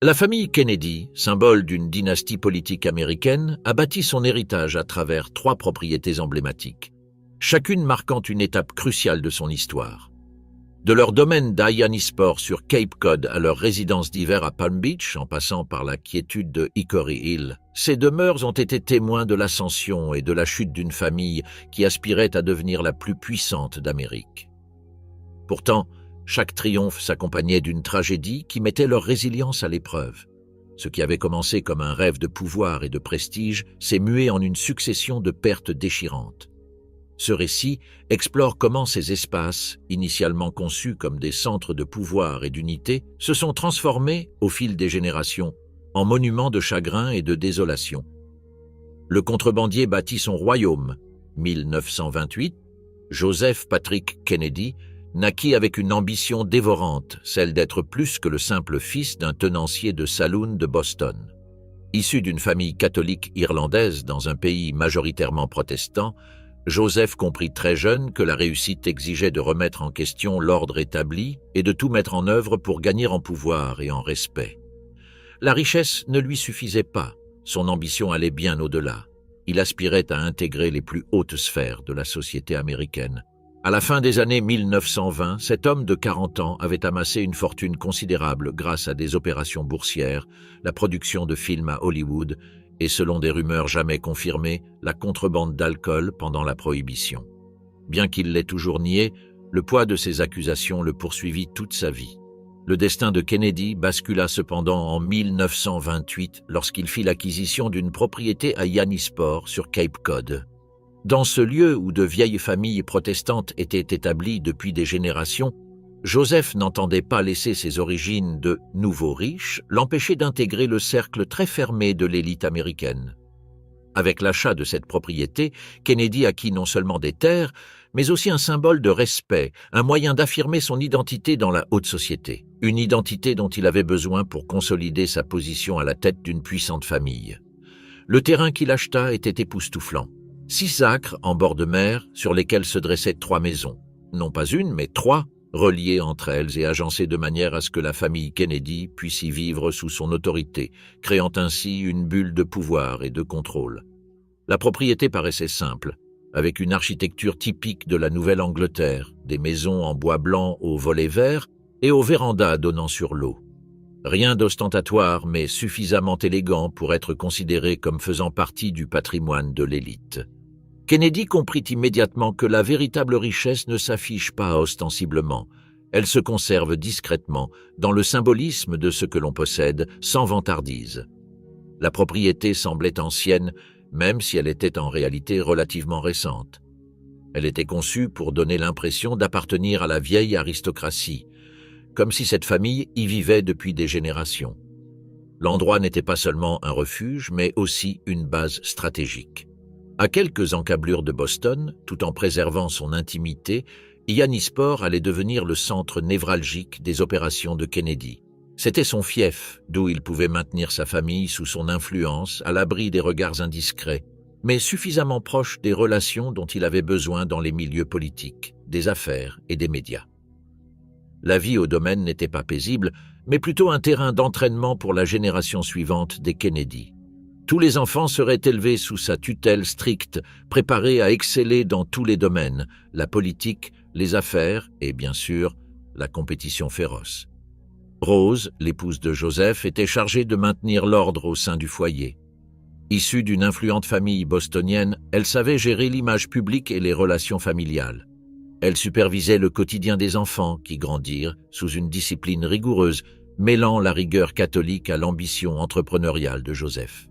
La famille Kennedy, symbole d'une dynastie politique américaine, a bâti son héritage à travers 3 propriétés emblématiques, chacune marquant une étape cruciale de son histoire. De leur domaine d'Hyannisport sur Cape Cod à leur résidence d'hiver à Palm Beach, en passant par la quiétude de Hickory Hill, ces demeures ont été témoins de l'ascension et de la chute d'une famille qui aspirait à devenir la plus puissante d'Amérique. Pourtant, chaque triomphe s'accompagnait d'une tragédie qui mettait leur résilience à l'épreuve. Ce qui avait commencé comme un rêve de pouvoir et de prestige s'est mué en une succession de pertes déchirantes. Ce récit explore comment ces espaces, initialement conçus comme des centres de pouvoir et d'unité, se sont transformés, au fil des générations, en monuments de chagrin et de désolation. Le contrebandier bâtit son royaume, 1928, Joseph Patrick Kennedy, naquit avec une ambition dévorante, celle d'être plus que le simple fils d'un tenancier de saloon de Boston. Issu d'une famille catholique irlandaise dans un pays majoritairement protestant, Joseph comprit très jeune que la réussite exigeait de remettre en question l'ordre établi et de tout mettre en œuvre pour gagner en pouvoir et en respect. La richesse ne lui suffisait pas, son ambition allait bien au-delà. Il aspirait à intégrer les plus hautes sphères de la société américaine. À la fin des années 1920, cet homme de 40 ans avait amassé une fortune considérable grâce à des opérations boursières, la production de films à Hollywood et, selon des rumeurs jamais confirmées, la contrebande d'alcool pendant la Prohibition. Bien qu'il l'ait toujours nié, le poids de ces accusations le poursuivit toute sa vie. Le destin de Kennedy bascula cependant en 1928 lorsqu'il fit l'acquisition d'une propriété à Hyannisport sur Cape Cod. Dans ce lieu où de vieilles familles protestantes étaient établies depuis des générations, Joseph n'entendait pas laisser ses origines de nouveau riche l'empêcher d'intégrer le cercle très fermé de l'élite américaine. Avec l'achat de cette propriété, Kennedy acquit non seulement des terres, mais aussi un symbole de respect, un moyen d'affirmer son identité dans la haute société, une identité dont il avait besoin pour consolider sa position à la tête d'une puissante famille. Le terrain qu'il acheta était époustouflant. 6 acres en bord de mer sur lesquels se dressaient 3 maisons, non pas une mais 3, reliées entre elles et agencées de manière à ce que la famille Kennedy puisse y vivre sous son autorité, créant ainsi une bulle de pouvoir et de contrôle. La propriété paraissait simple, avec une architecture typique de la Nouvelle-Angleterre, des maisons en bois blanc aux volets verts et aux vérandas donnant sur l'eau. Rien d'ostentatoire, mais suffisamment élégant pour être considéré comme faisant partie du patrimoine de l'élite. Kennedy comprit immédiatement que la véritable richesse ne s'affiche pas ostensiblement, elle se conserve discrètement dans le symbolisme de ce que l'on possède, sans vantardise. La propriété semblait ancienne, même si elle était en réalité relativement récente. Elle était conçue pour donner l'impression d'appartenir à la vieille aristocratie, comme si cette famille y vivait depuis des générations. L'endroit n'était pas seulement un refuge, mais aussi une base stratégique. À quelques encablures de Boston, tout en préservant son intimité, Hyannisport allait devenir le centre névralgique des opérations de Kennedy. C'était son fief, d'où il pouvait maintenir sa famille sous son influence, à l'abri des regards indiscrets, mais suffisamment proche des relations dont il avait besoin dans les milieux politiques, des affaires et des médias. La vie au domaine n'était pas paisible, mais plutôt un terrain d'entraînement pour la génération suivante des Kennedy. Tous les enfants seraient élevés sous sa tutelle stricte, préparés à exceller dans tous les domaines, la politique, les affaires et, bien sûr, la compétition féroce. Rose, l'épouse de Joseph, était chargée de maintenir l'ordre au sein du foyer. Issue d'une influente famille bostonienne, elle savait gérer l'image publique et les relations familiales. Elle supervisait le quotidien des enfants qui grandirent sous une discipline rigoureuse, mêlant la rigueur catholique à l'ambition entrepreneuriale de Joseph.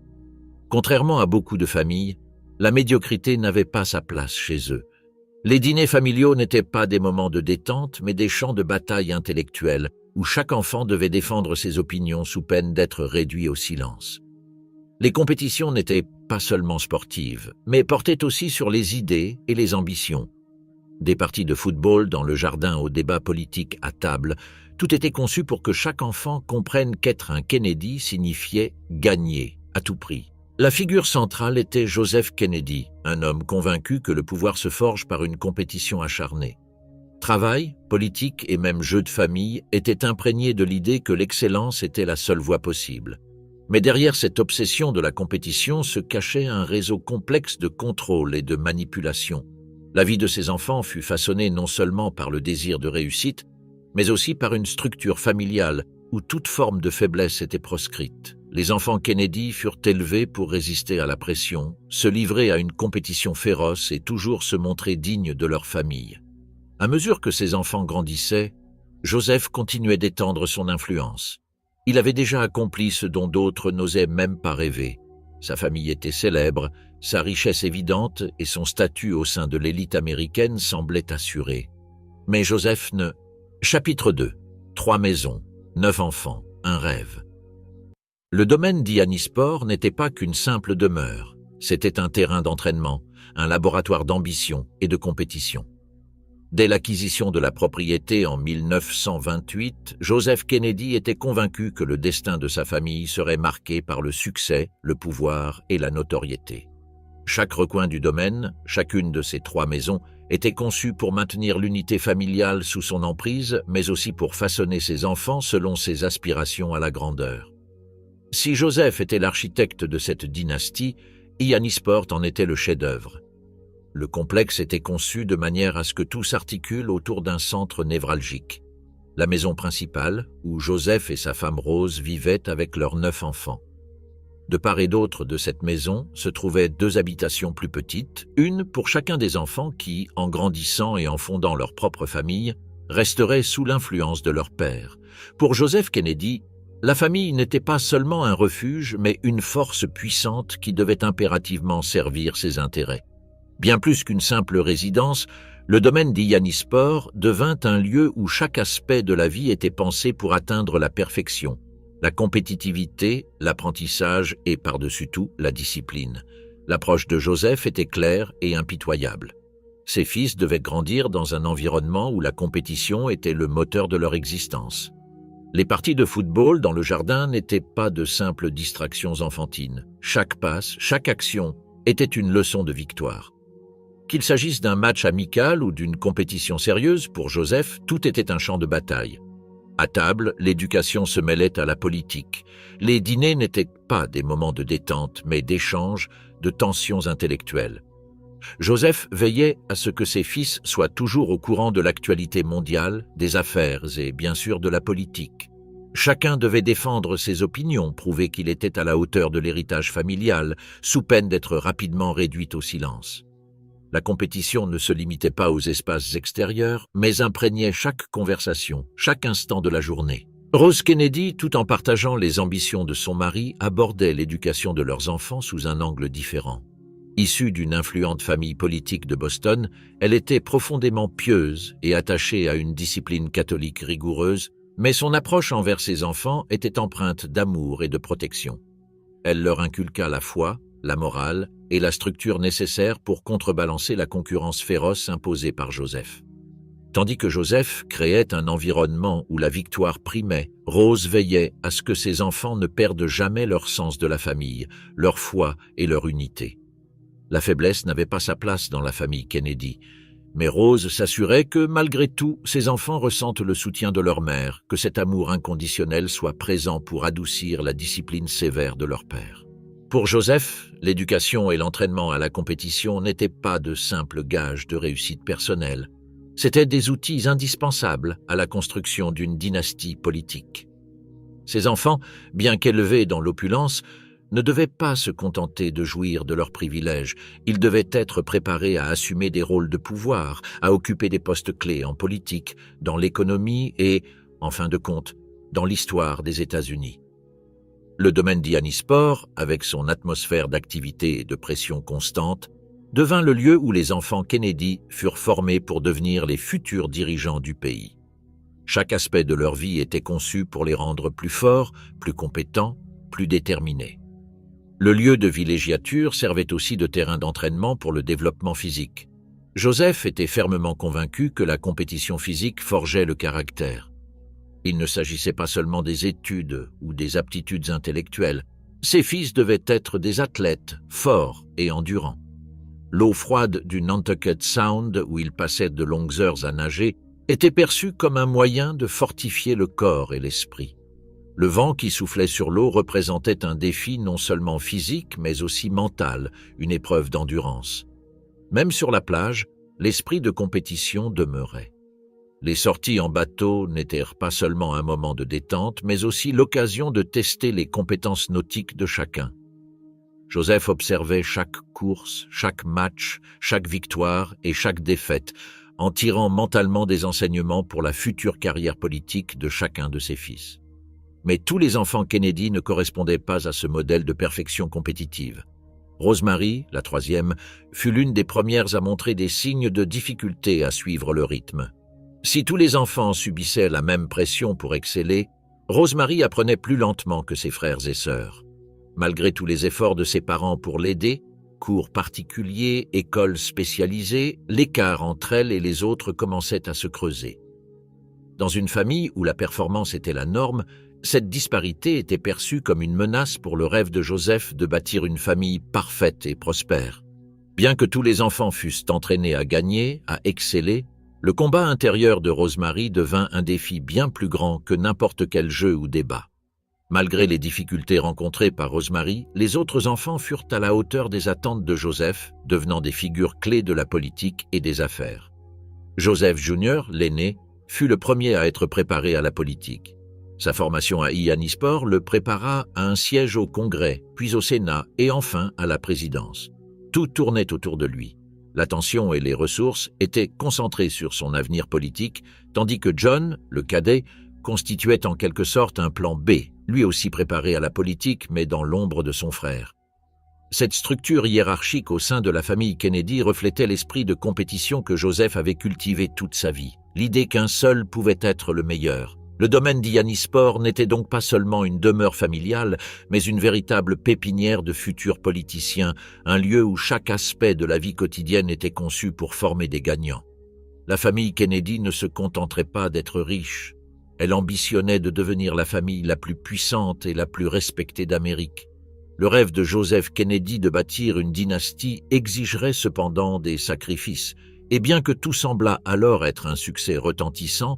Contrairement à beaucoup de familles, la médiocrité n'avait pas sa place chez eux. Les dîners familiaux n'étaient pas des moments de détente, mais des champs de bataille intellectuelle, où chaque enfant devait défendre ses opinions sous peine d'être réduit au silence. Les compétitions n'étaient pas seulement sportives, mais portaient aussi sur les idées et les ambitions. Des parties de football dans le jardin aux débats politiques à table, tout était conçu pour que chaque enfant comprenne qu'être un Kennedy signifiait gagner à tout prix. La figure centrale était Joseph Kennedy, un homme convaincu que le pouvoir se forge par une compétition acharnée. Travail, politique et même jeux de famille étaient imprégnés de l'idée que l'excellence était la seule voie possible. Mais derrière cette obsession de la compétition se cachait un réseau complexe de contrôle et de manipulation. La vie de ces enfants fut façonnée non seulement par le désir de réussite, mais aussi par une structure familiale où toute forme de faiblesse était proscrite. Les enfants Kennedy furent élevés pour résister à la pression, se livrer à une compétition féroce et toujours se montrer dignes de leur famille. À mesure que ces enfants grandissaient, Joseph continuait d'étendre son influence. Il avait déjà accompli ce dont d'autres n'osaient même pas rêver. Sa famille était célèbre, sa richesse évidente et son statut au sein de l'élite américaine semblaient assurés. Mais Joseph ne... Chapitre 2. 3 maisons, 9 enfants, un rêve. Le domaine d'Ianisport n'était pas qu'une simple demeure. C'était un terrain d'entraînement, un laboratoire d'ambition et de compétition. Dès l'acquisition de la propriété en 1928, Joseph Kennedy était convaincu que le destin de sa famille serait marqué par le succès, le pouvoir et la notoriété. Chaque recoin du domaine, chacune de ces 3 maisons, était conçue pour maintenir l'unité familiale sous son emprise, mais aussi pour façonner ses enfants selon ses aspirations à la grandeur. Si Joseph était l'architecte de cette dynastie, Ianisport en était le chef-d'œuvre. Le complexe était conçu de manière à ce que tout s'articule autour d'un centre névralgique. La maison principale, où Joseph et sa femme Rose vivaient avec leurs 9 enfants. De part et d'autre de cette maison se trouvaient 2 habitations plus petites, une pour chacun des enfants qui, en grandissant et en fondant leur propre famille, resteraient sous l'influence de leur père. Pour Joseph Kennedy, la famille n'était pas seulement un refuge, mais une force puissante qui devait impérativement servir ses intérêts. Bien plus qu'une simple résidence, le domaine d'Ianisport devint un lieu où chaque aspect de la vie était pensé pour atteindre la perfection, la compétitivité, l'apprentissage et, par-dessus tout, la discipline. L'approche de Joseph était claire et impitoyable. Ses fils devaient grandir dans un environnement où la compétition était le moteur de leur existence. Les parties de football dans le jardin n'étaient pas de simples distractions enfantines. Chaque passe, chaque action était une leçon de victoire. Qu'il s'agisse d'un match amical ou d'une compétition sérieuse, pour Joseph, tout était un champ de bataille. À table, l'éducation se mêlait à la politique. Les dîners n'étaient pas des moments de détente, mais d'échanges, de tensions intellectuelles. Joseph veillait à ce que ses fils soient toujours au courant de l'actualité mondiale, des affaires et bien sûr de la politique. Chacun devait défendre ses opinions, prouver qu'il était à la hauteur de l'héritage familial, sous peine d'être rapidement réduit au silence. La compétition ne se limitait pas aux espaces extérieurs, mais imprégnait chaque conversation, chaque instant de la journée. Rose Kennedy, tout en partageant les ambitions de son mari, abordait l'éducation de leurs enfants sous un angle différent. Issue d'une influente famille politique de Boston, elle était profondément pieuse et attachée à une discipline catholique rigoureuse, mais son approche envers ses enfants était empreinte d'amour et de protection. Elle leur inculqua la foi, la morale et la structure nécessaire pour contrebalancer la concurrence féroce imposée par Joseph. Tandis que Joseph créait un environnement où la victoire primait, Rose veillait à ce que ses enfants ne perdent jamais leur sens de la famille, leur foi et leur unité. La faiblesse n'avait pas sa place dans la famille Kennedy, mais Rose s'assurait que, malgré tout, ses enfants ressentent le soutien de leur mère, que cet amour inconditionnel soit présent pour adoucir la discipline sévère de leur père. Pour Joseph, l'éducation et l'entraînement à la compétition n'étaient pas de simples gages de réussite personnelle. C'étaient des outils indispensables à la construction d'une dynastie politique. Ses enfants, bien qu'élevés dans l'opulence, ne devaient pas se contenter de jouir de leurs privilèges. Ils devaient être préparés à assumer des rôles de pouvoir, à occuper des postes clés en politique, dans l'économie et, en fin de compte, dans l'histoire des États-Unis. Le domaine d'Ianisport, avec son atmosphère d'activité et de pression constante, devint le lieu où les enfants Kennedy furent formés pour devenir les futurs dirigeants du pays. Chaque aspect de leur vie était conçu pour les rendre plus forts, plus compétents, plus déterminés. Le lieu de villégiature servait aussi de terrain d'entraînement pour le développement physique. Joseph était fermement convaincu que la compétition physique forgeait le caractère. Il ne s'agissait pas seulement des études ou des aptitudes intellectuelles. Ses fils devaient être des athlètes, forts et endurants. L'eau froide du Nantucket Sound, où ils passaient de longues heures à nager, était perçu comme un moyen de fortifier le corps et l'esprit. Le vent qui soufflait sur l'eau représentait un défi non seulement physique, mais aussi mental, une épreuve d'endurance. Même sur la plage, l'esprit de compétition demeurait. Les sorties en bateau n'étaient pas seulement un moment de détente, mais aussi l'occasion de tester les compétences nautiques de chacun. Joseph observait chaque course, chaque match, chaque victoire et chaque défaite, en tirant mentalement des enseignements pour la future carrière politique de chacun de ses fils. Mais tous les enfants Kennedy ne correspondaient pas à ce modèle de perfection compétitive. Rosemary, la troisième, fut l'une des premières à montrer des signes de difficulté à suivre le rythme. Si tous les enfants subissaient la même pression pour exceller, Rosemary apprenait plus lentement que ses frères et sœurs. Malgré tous les efforts de ses parents pour l'aider, cours particuliers, écoles spécialisées, l'écart entre elle et les autres commençait à se creuser. Dans une famille où la performance était la norme, cette disparité était perçue comme une menace pour le rêve de Joseph de bâtir une famille parfaite et prospère. Bien que tous les enfants fussent entraînés à gagner, à exceller, le combat intérieur de Rosemary devint un défi bien plus grand que n'importe quel jeu ou débat. Malgré les difficultés rencontrées par Rosemary, les autres enfants furent à la hauteur des attentes de Joseph, devenant des figures clés de la politique et des affaires. Joseph Jr., l'aîné, fut le premier à être préparé à la politique. Sa formation à Hyannisport le prépara à un siège au Congrès, puis au Sénat et enfin à la présidence. Tout tournait autour de lui. L'attention et les ressources étaient concentrées sur son avenir politique, tandis que John, le cadet, constituait en quelque sorte un plan B, lui aussi préparé à la politique mais dans l'ombre de son frère. Cette structure hiérarchique au sein de la famille Kennedy reflétait l'esprit de compétition que Joseph avait cultivé toute sa vie, l'idée qu'un seul pouvait être le meilleur. Le domaine d'Hyannisport n'était donc pas seulement une demeure familiale, mais une véritable pépinière de futurs politiciens, un lieu où chaque aspect de la vie quotidienne était conçu pour former des gagnants. La famille Kennedy ne se contenterait pas d'être riche. Elle ambitionnait de devenir la famille la plus puissante et la plus respectée d'Amérique. Le rêve de Joseph Kennedy de bâtir une dynastie exigerait cependant des sacrifices, et bien que tout semblât alors être un succès retentissant,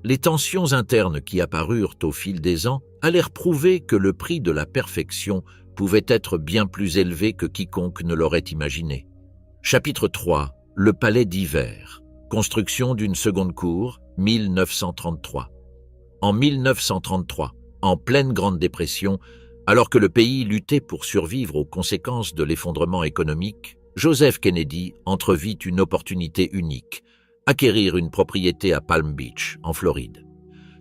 les tensions internes qui apparurent au fil des ans allèrent prouver que le prix de la perfection pouvait être bien plus élevé que quiconque ne l'aurait imaginé. Chapitre 3. Le palais d'hiver. Construction d'une seconde cour, 1933. En 1933, en pleine Grande Dépression, alors que le pays luttait pour survivre aux conséquences de l'effondrement économique, Joseph Kennedy entrevit une opportunité unique: acquérir une propriété à Palm Beach, en Floride.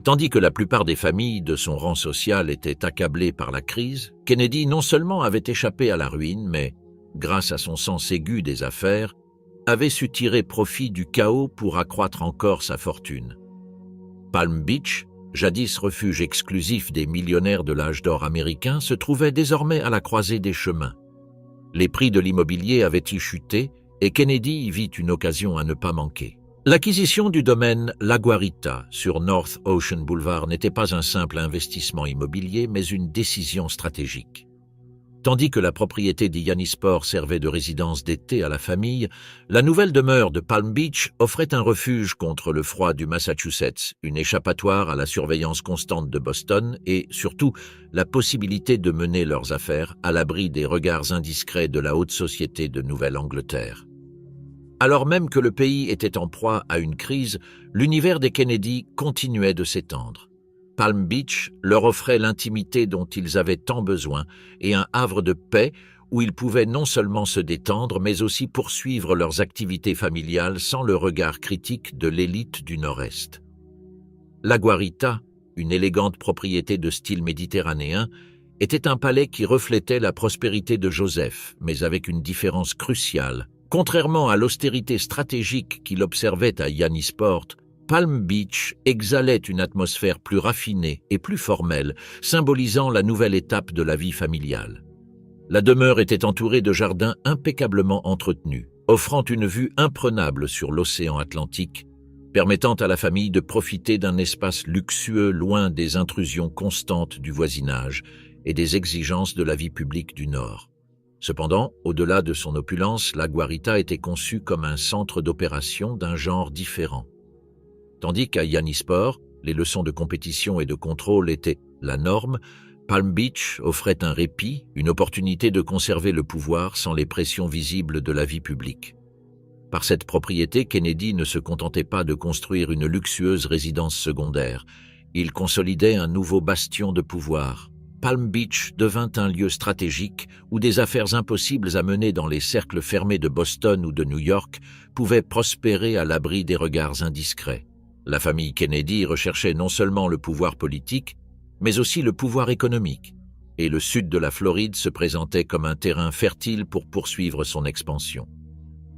Tandis que la plupart des familles de son rang social étaient accablées par la crise, Kennedy non seulement avait échappé à la ruine, mais, grâce à son sens aigu des affaires, avait su tirer profit du chaos pour accroître encore sa fortune. Palm Beach, jadis refuge exclusif des millionnaires de l'âge d'or américain, se trouvait désormais à la croisée des chemins. Les prix de l'immobilier avaient y chuté et Kennedy y vit une occasion à ne pas manquer. L'acquisition du domaine La Guarita sur North Ocean Boulevard n'était pas un simple investissement immobilier, mais une décision stratégique. Tandis que la propriété d'Hyannisport servait de résidence d'été à la famille, la nouvelle demeure de Palm Beach offrait un refuge contre le froid du Massachusetts, une échappatoire à la surveillance constante de Boston et, surtout, la possibilité de mener leurs affaires à l'abri des regards indiscrets de la haute société de Nouvelle-Angleterre. Alors même que le pays était en proie à une crise, l'univers des Kennedy continuait de s'étendre. Palm Beach leur offrait l'intimité dont ils avaient tant besoin et un havre de paix où ils pouvaient non seulement se détendre, mais aussi poursuivre leurs activités familiales sans le regard critique de l'élite du Nord-Est. La Guarita, une élégante propriété de style méditerranéen, était un palais qui reflétait la prospérité de Joseph, mais avec une différence cruciale. Contrairement à l'austérité stratégique qu'il observait à Hyannisport, Palm Beach exhalait une atmosphère plus raffinée et plus formelle, symbolisant la nouvelle étape de la vie familiale. La demeure était entourée de jardins impeccablement entretenus, offrant une vue imprenable sur l'océan Atlantique, permettant à la famille de profiter d'un espace luxueux loin des intrusions constantes du voisinage et des exigences de la vie publique du Nord. Cependant, au-delà de son opulence, la Guarita était conçue comme un centre d'opération d'un genre différent. Tandis qu'à Yannisport, les leçons de compétition et de contrôle étaient la norme, Palm Beach offrait un répit, une opportunité de conserver le pouvoir sans les pressions visibles de la vie publique. Par cette propriété, Kennedy ne se contentait pas de construire une luxueuse résidence secondaire. Il consolidait un nouveau bastion de pouvoir. Palm Beach devint un lieu stratégique où des affaires impossibles à mener dans les cercles fermés de Boston ou de New York pouvaient prospérer à l'abri des regards indiscrets. La famille Kennedy recherchait non seulement le pouvoir politique, mais aussi le pouvoir économique, et le sud de la Floride se présentait comme un terrain fertile pour poursuivre son expansion.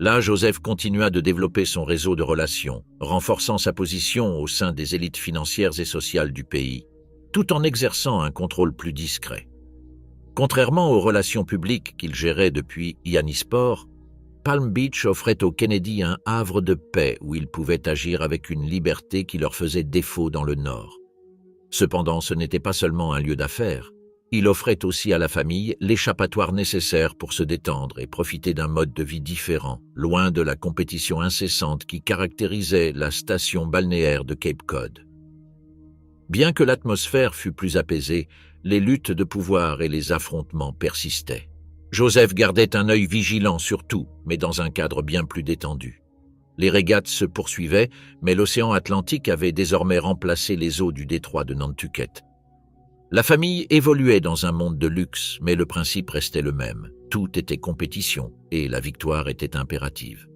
Là, Joseph continua de développer son réseau de relations, renforçant sa position au sein des élites financières et sociales du pays, tout en exerçant un contrôle plus discret. Contrairement aux relations publiques qu'il gérait depuis Yannisport, Palm Beach offrait aux Kennedy un havre de paix où ils pouvaient agir avec une liberté qui leur faisait défaut dans le Nord. Cependant, ce n'était pas seulement un lieu d'affaires. Il offrait aussi à la famille l'échappatoire nécessaire pour se détendre et profiter d'un mode de vie différent, loin de la compétition incessante qui caractérisait la station balnéaire de Cape Cod. Bien que l'atmosphère fût plus apaisée, les luttes de pouvoir et les affrontements persistaient. Joseph gardait un œil vigilant sur tout, mais dans un cadre bien plus détendu. Les régates se poursuivaient, mais l'océan Atlantique avait désormais remplacé les eaux du détroit de Nantucket. La famille évoluait dans un monde de luxe, mais le principe restait le même. Tout était compétition, et la victoire était impérative.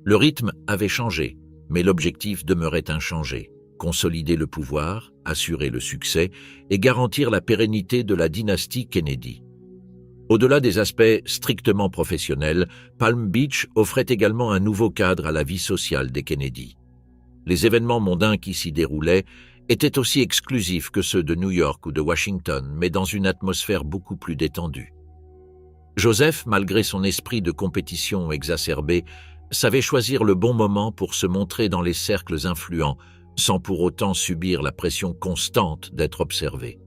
Le rythme avait changé, mais l'objectif demeurait inchangé: consolider le pouvoir, assurer le succès et garantir la pérennité de la dynastie Kennedy. Au-delà des aspects strictement professionnels, Palm Beach offrait également un nouveau cadre à la vie sociale des Kennedy. Les événements mondains qui s'y déroulaient étaient aussi exclusifs que ceux de New York ou de Washington, mais dans une atmosphère beaucoup plus détendue. Joseph, malgré son esprit de compétition exacerbé, savait choisir le bon moment pour se montrer dans les cercles influents, sans pour autant subir la pression constante d'être observé.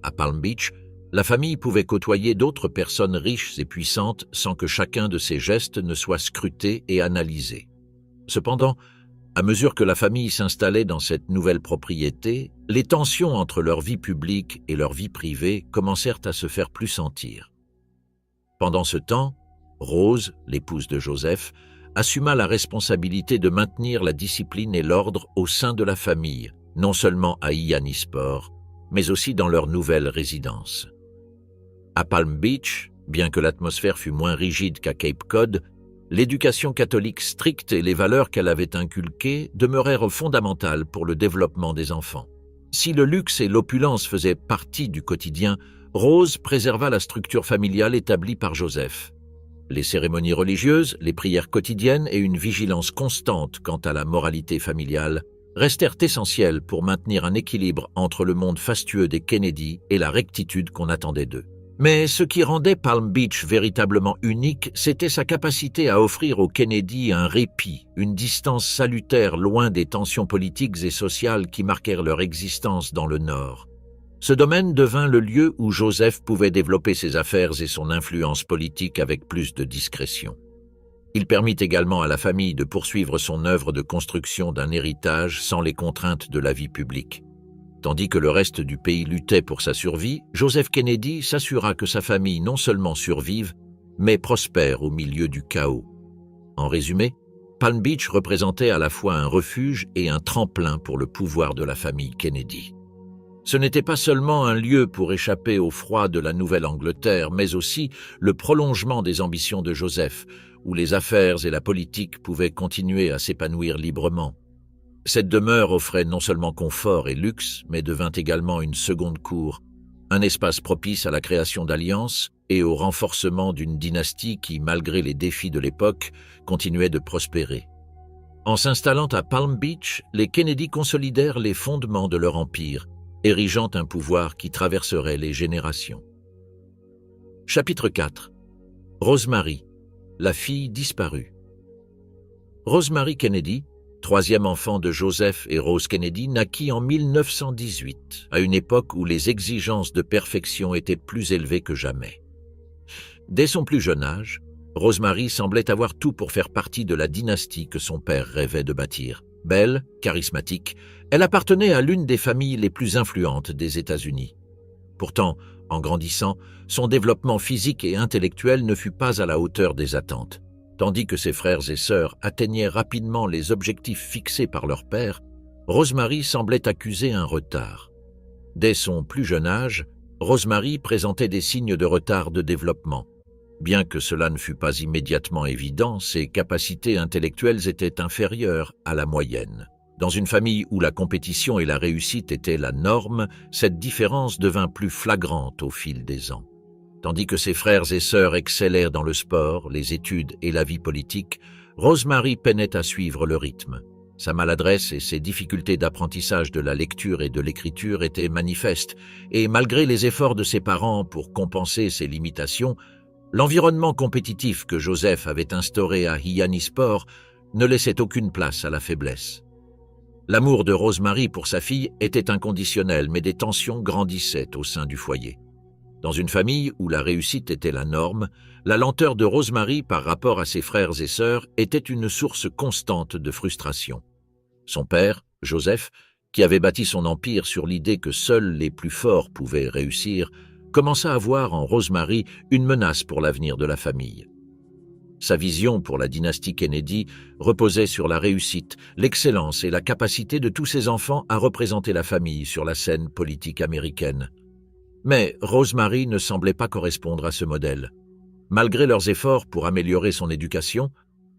À Palm Beach, la famille pouvait côtoyer d'autres personnes riches et puissantes sans que chacun de ses gestes ne soit scruté et analysé. Cependant, à mesure que la famille s'installait dans cette nouvelle propriété, les tensions entre leur vie publique et leur vie privée commencèrent à se faire plus sentir. Pendant ce temps, Rose, l'épouse de Joseph, assuma la responsabilité de maintenir la discipline et l'ordre au sein de la famille, non seulement à Yannisport, mais aussi dans leur nouvelle résidence. À Palm Beach, bien que l'atmosphère fût moins rigide qu'à Cape Cod, l'éducation catholique stricte et les valeurs qu'elle avait inculquées demeurèrent fondamentales pour le développement des enfants. Si le luxe et l'opulence faisaient partie du quotidien, Rose préserva la structure familiale établie par Joseph. Les cérémonies religieuses, les prières quotidiennes et une vigilance constante quant à la moralité familiale restèrent essentielles pour maintenir un équilibre entre le monde fastueux des Kennedy et la rectitude qu'on attendait d'eux. Mais ce qui rendait Palm Beach véritablement unique, c'était sa capacité à offrir aux Kennedy un répit, une distance salutaire loin des tensions politiques et sociales qui marquèrent leur existence dans le Nord. Ce domaine devint le lieu où Joseph pouvait développer ses affaires et son influence politique avec plus de discrétion. Il permit également à la famille de poursuivre son œuvre de construction d'un héritage sans les contraintes de la vie publique. Tandis que le reste du pays luttait pour sa survie, Joseph Kennedy s'assura que sa famille non seulement survive, mais prospère au milieu du chaos. En résumé, Palm Beach représentait à la fois un refuge et un tremplin pour le pouvoir de la famille Kennedy. Ce n'était pas seulement un lieu pour échapper au froid de la Nouvelle-Angleterre, mais aussi le prolongement des ambitions de Joseph, où les affaires et la politique pouvaient continuer à s'épanouir librement. Cette demeure offrait non seulement confort et luxe, mais devint également une seconde cour, un espace propice à la création d'alliances et au renforcement d'une dynastie qui, malgré les défis de l'époque, continuait de prospérer. En s'installant à Palm Beach, les Kennedy consolidèrent les fondements de leur empire, érigeant un pouvoir qui traverserait les générations. Chapitre 4. Rosemary, la fille disparue. Rosemary Kennedy, troisième enfant de Joseph et Rose Kennedy, naquit en 1918, à une époque où les exigences de perfection étaient plus élevées que jamais. Dès son plus jeune âge, Rosemary semblait avoir tout pour faire partie de la dynastie que son père rêvait de bâtir. Belle, charismatique, elle appartenait à l'une des familles les plus influentes des États-Unis. Pourtant, en grandissant, son développement physique et intellectuel ne fut pas à la hauteur des attentes. Tandis que ses frères et sœurs atteignaient rapidement les objectifs fixés par leur père, Rosemary semblait accuser un retard. Dès son plus jeune âge, Rosemary présentait des signes de retard de développement. Bien que cela ne fût pas immédiatement évident, ses capacités intellectuelles étaient inférieures à la moyenne. Dans une famille où la compétition et la réussite étaient la norme, cette différence devint plus flagrante au fil des ans. Tandis que ses frères et sœurs excellèrent dans le sport, les études et la vie politique, Rosemary peinait à suivre le rythme. Sa maladresse et ses difficultés d'apprentissage de la lecture et de l'écriture étaient manifestes, et malgré les efforts de ses parents pour compenser ses limitations, l'environnement compétitif que Joseph avait instauré à Hyannisport ne laissait aucune place à la faiblesse. L'amour de Rosemary pour sa fille était inconditionnel, mais des tensions grandissaient au sein du foyer. Dans une famille où la réussite était la norme, la lenteur de Rosemary par rapport à ses frères et sœurs était une source constante de frustration. Son père, Joseph, qui avait bâti son empire sur l'idée que seuls les plus forts pouvaient réussir, commença à voir en Rosemary une menace pour l'avenir de la famille. Sa vision pour la dynastie Kennedy reposait sur la réussite, l'excellence et la capacité de tous ses enfants à représenter la famille sur la scène politique américaine. Mais Rosemary ne semblait pas correspondre à ce modèle. Malgré leurs efforts pour améliorer son éducation,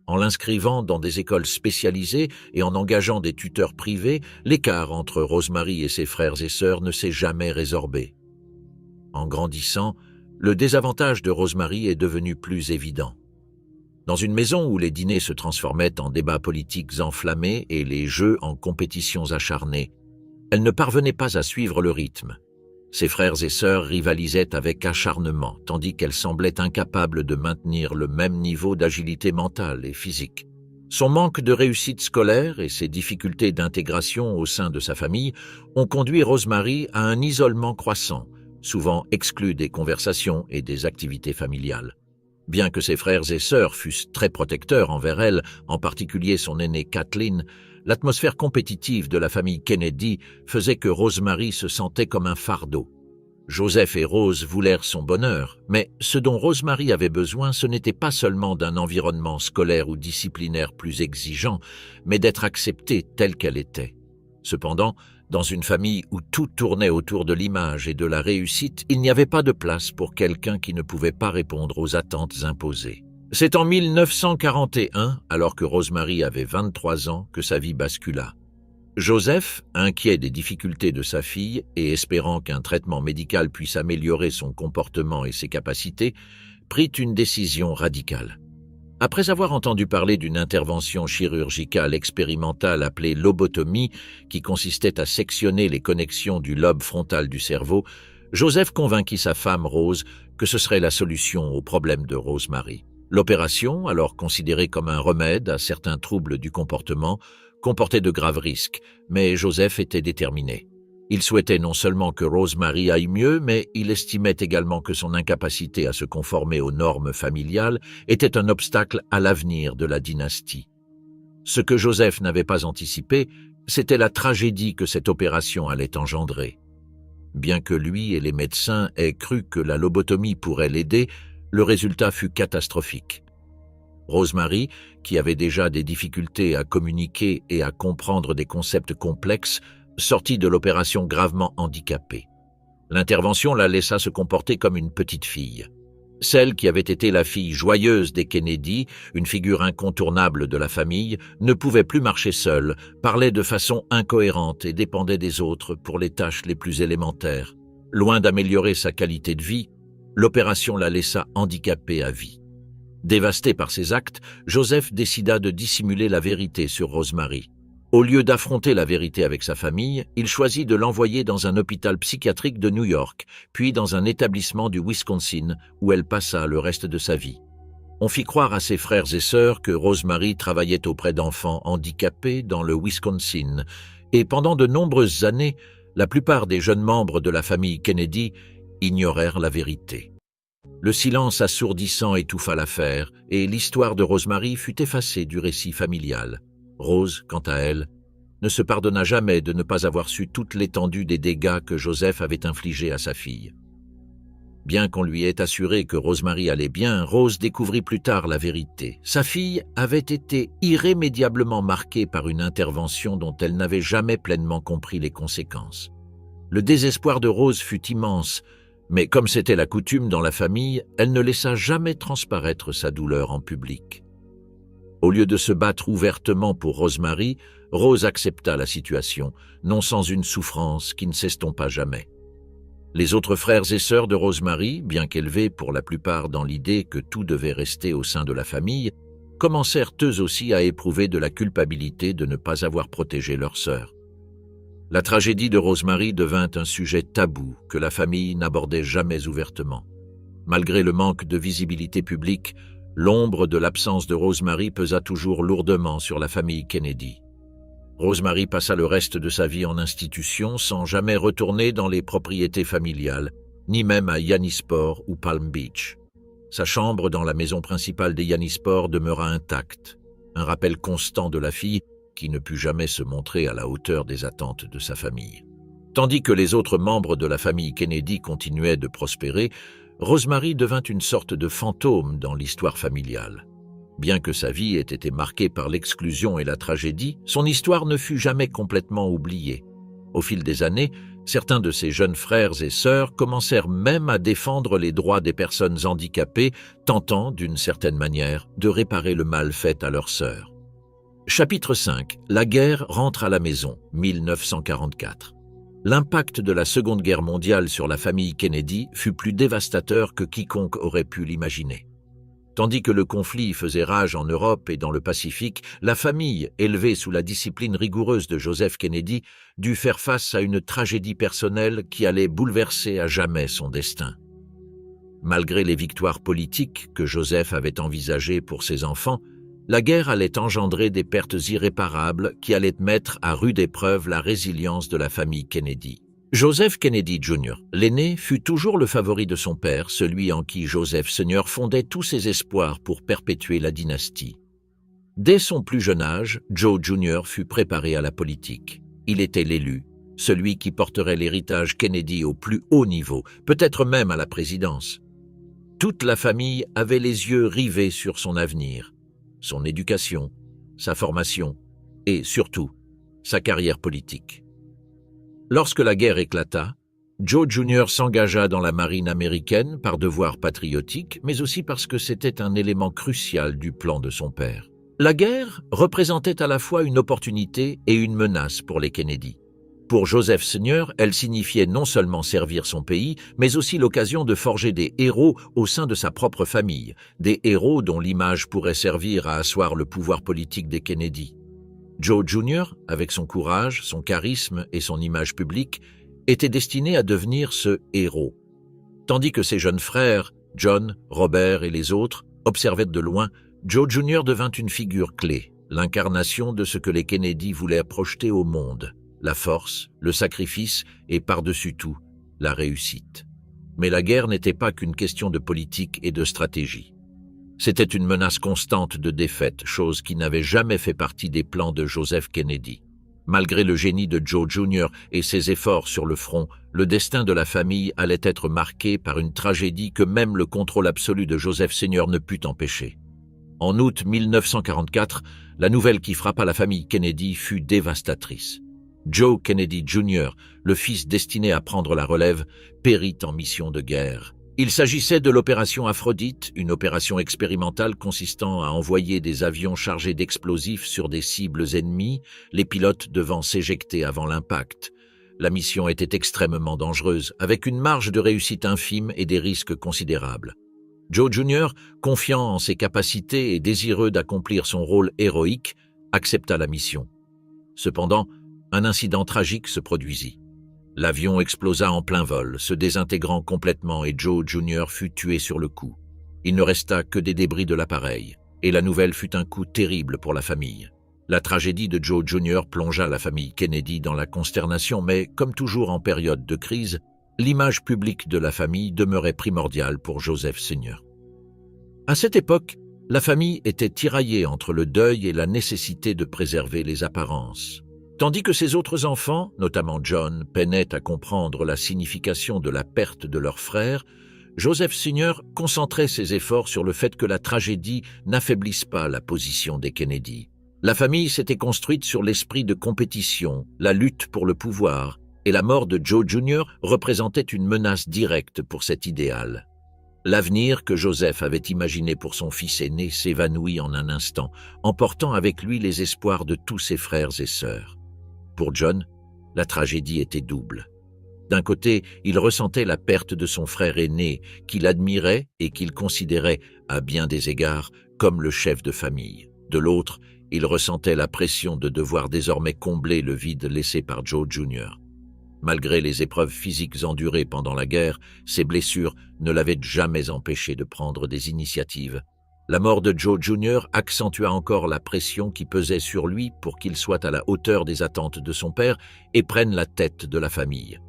en l'inscrivant dans des écoles spécialisées et en engageant des tuteurs privés, l'écart entre Rosemary et ses frères et sœurs ne s'est jamais résorbé. En grandissant, le désavantage de Rosemary est devenu plus évident. Dans une maison où les dîners se transformaient en débats politiques enflammés et les jeux en compétitions acharnées, elle ne parvenait pas à suivre le rythme. Ses frères et sœurs rivalisaient avec acharnement, tandis qu'elle semblait incapable de maintenir le même niveau d'agilité mentale et physique. Son manque de réussite scolaire et ses difficultés d'intégration au sein de sa famille ont conduit Rosemary à un isolement croissant, souvent exclue des conversations et des activités familiales. Bien que ses frères et sœurs fussent très protecteurs envers elle, en particulier son aînée Kathleen, l'atmosphère compétitive de la famille Kennedy faisait que Rosemary se sentait comme un fardeau. Joseph et Rose voulèrent son bonheur, mais ce dont Rosemary avait besoin, ce n'était pas seulement d'un environnement scolaire ou disciplinaire plus exigeant, mais d'être acceptée telle qu'elle était. Cependant, dans une famille où tout tournait autour de l'image et de la réussite, il n'y avait pas de place pour quelqu'un qui ne pouvait pas répondre aux attentes imposées. C'est en 1941, alors que Rosemary avait 23 ans, que sa vie bascula. Joseph, inquiet des difficultés de sa fille et espérant qu'un traitement médical puisse améliorer son comportement et ses capacités, prit une décision radicale. Après avoir entendu parler d'une intervention chirurgicale expérimentale appelée lobotomie, qui consistait à sectionner les connexions du lobe frontal du cerveau, Joseph convainquit sa femme Rose que ce serait la solution au problème de Rosemary. L'opération, alors considérée comme un remède à certains troubles du comportement, comportait de graves risques, mais Joseph était déterminé. Il souhaitait non seulement que Rosemary aille mieux, mais il estimait également que son incapacité à se conformer aux normes familiales était un obstacle à l'avenir de la dynastie. Ce que Joseph n'avait pas anticipé, c'était la tragédie que cette opération allait engendrer. Bien que lui et les médecins aient cru que la lobotomie pourrait l'aider, le résultat fut catastrophique. Rosemary, qui avait déjà des difficultés à communiquer et à comprendre des concepts complexes, sortit de l'opération gravement handicapée. L'intervention la laissa se comporter comme une petite fille. Celle qui avait été la fille joyeuse des Kennedy, une figure incontournable de la famille, ne pouvait plus marcher seule, parlait de façon incohérente et dépendait des autres pour les tâches les plus élémentaires. Loin d'améliorer sa qualité de vie, l'opération la laissa handicapée à vie. Dévasté par ces actes, Joseph décida de dissimuler la vérité sur Rosemary. Au lieu d'affronter la vérité avec sa famille, il choisit de l'envoyer dans un hôpital psychiatrique de New York, puis dans un établissement du Wisconsin, où elle passa le reste de sa vie. On fit croire à ses frères et sœurs que Rosemary travaillait auprès d'enfants handicapés dans le Wisconsin, et pendant de nombreuses années, la plupart des jeunes membres de la famille Kennedy ignorèrent la vérité. Le silence assourdissant étouffa l'affaire, et l'histoire de Rosemary fut effacée du récit familial. Rose, quant à elle, ne se pardonna jamais de ne pas avoir su toute l'étendue des dégâts que Joseph avait infligés à sa fille. Bien qu'on lui ait assuré que Rosemary allait bien, Rose découvrit plus tard la vérité. Sa fille avait été irrémédiablement marquée par une intervention dont elle n'avait jamais pleinement compris les conséquences. Le désespoir de Rose fut immense, mais comme c'était la coutume dans la famille, elle ne laissa jamais transparaître sa douleur en public. Au lieu de se battre ouvertement pour Rosemary, Rose accepta la situation, non sans une souffrance qui ne s'estompa jamais. Les autres frères et sœurs de Rosemary, bien qu'élevés pour la plupart dans l'idée que tout devait rester au sein de la famille, commencèrent eux aussi à éprouver de la culpabilité de ne pas avoir protégé leur sœur. La tragédie de Rosemary devint un sujet tabou que la famille n'abordait jamais ouvertement. Malgré le manque de visibilité publique, l'ombre de l'absence de Rosemary pesa toujours lourdement sur la famille Kennedy. Rosemary passa le reste de sa vie en institution sans jamais retourner dans les propriétés familiales, ni même à Yannisport ou Palm Beach. Sa chambre dans la maison principale des Yannisport demeura intacte, un rappel constant de la fille qui ne put jamais se montrer à la hauteur des attentes de sa famille. Tandis que les autres membres de la famille Kennedy continuaient de prospérer, Rosemary devint une sorte de fantôme dans l'histoire familiale. Bien que sa vie ait été marquée par l'exclusion et la tragédie, son histoire ne fut jamais complètement oubliée. Au fil des années, certains de ses jeunes frères et sœurs commencèrent même à défendre les droits des personnes handicapées, tentant, d'une certaine manière, de réparer le mal fait à leur sœur. Chapitre 5. La guerre rentre à la maison, 1944. L'impact de la Seconde Guerre mondiale sur la famille Kennedy fut plus dévastateur que quiconque aurait pu l'imaginer. Tandis que le conflit faisait rage en Europe et dans le Pacifique, la famille, élevée sous la discipline rigoureuse de Joseph Kennedy, dut faire face à une tragédie personnelle qui allait bouleverser à jamais son destin. Malgré les victoires politiques que Joseph avait envisagées pour ses enfants, la guerre allait engendrer des pertes irréparables qui allaient mettre à rude épreuve la résilience de la famille Kennedy. Joseph Kennedy Jr., l'aîné, fut toujours le favori de son père, celui en qui Joseph Sr. fondait tous ses espoirs pour perpétuer la dynastie. Dès son plus jeune âge, Joe Jr. fut préparé à la politique. Il était l'élu, celui qui porterait l'héritage Kennedy au plus haut niveau, peut-être même à la présidence. Toute la famille avait les yeux rivés sur son avenir, son éducation, sa formation et, surtout, sa carrière politique. Lorsque la guerre éclata, Joe Jr. s'engagea dans la marine américaine par devoir patriotique, mais aussi parce que c'était un élément crucial du plan de son père. La guerre représentait à la fois une opportunité et une menace pour les Kennedy. Pour Joseph Sr., elle signifiait non seulement servir son pays, mais aussi l'occasion de forger des héros au sein de sa propre famille, des héros dont l'image pourrait servir à asseoir le pouvoir politique des Kennedy. Joe Jr., avec son courage, son charisme et son image publique, était destiné à devenir ce héros. Tandis que ses jeunes frères, John, Robert et les autres, observaient de loin, Joe Jr. devint une figure clé, l'incarnation de ce que les Kennedy voulaient projeter au monde, la force, le sacrifice et par-dessus tout, la réussite. Mais la guerre n'était pas qu'une question de politique et de stratégie. C'était une menace constante de défaite, chose qui n'avait jamais fait partie des plans de Joseph Kennedy. Malgré le génie de Joe Jr. et ses efforts sur le front, le destin de la famille allait être marqué par une tragédie que même le contrôle absolu de Joseph Sr. ne put empêcher. En août 1944, la nouvelle qui frappa la famille Kennedy fut dévastatrice. Joe Kennedy Jr., le fils destiné à prendre la relève, périt en mission de guerre. Il s'agissait de l'opération Aphrodite, une opération expérimentale consistant à envoyer des avions chargés d'explosifs sur des cibles ennemies, les pilotes devant s'éjecter avant l'impact. La mission était extrêmement dangereuse, avec une marge de réussite infime et des risques considérables. Joe Jr., confiant en ses capacités et désireux d'accomplir son rôle héroïque, accepta la mission. Cependant, un incident tragique se produisit. L'avion explosa en plein vol, se désintégrant complètement et Joe Jr. fut tué sur le coup. Il ne resta que des débris de l'appareil, et la nouvelle fut un coup terrible pour la famille. La tragédie de Joe Jr. plongea la famille Kennedy dans la consternation, mais, comme toujours en période de crise, l'image publique de la famille demeurait primordiale pour Joseph Sr. À cette époque, la famille était tiraillée entre le deuil et la nécessité de préserver les apparences. Tandis que ses autres enfants, notamment John, peinaient à comprendre la signification de la perte de leur frère, Joseph Sr. concentrait ses efforts sur le fait que la tragédie n'affaiblisse pas la position des Kennedy. La famille s'était construite sur l'esprit de compétition, la lutte pour le pouvoir, et la mort de Joe Jr. représentait une menace directe pour cet idéal. L'avenir que Joseph avait imaginé pour son fils aîné s'évanouit en un instant, emportant avec lui les espoirs de tous ses frères et sœurs. Pour John, la tragédie était double. D'un côté, il ressentait la perte de son frère aîné, qu'il admirait et qu'il considérait, à bien des égards, comme le chef de famille. De l'autre, il ressentait la pression de devoir désormais combler le vide laissé par Joe Jr. Malgré les épreuves physiques endurées pendant la guerre, ses blessures ne l'avaient jamais empêché de prendre des initiatives. La mort de Joe Jr. accentua encore la pression qui pesait sur lui pour qu'il soit à la hauteur des attentes de son père et prenne la tête de la famille.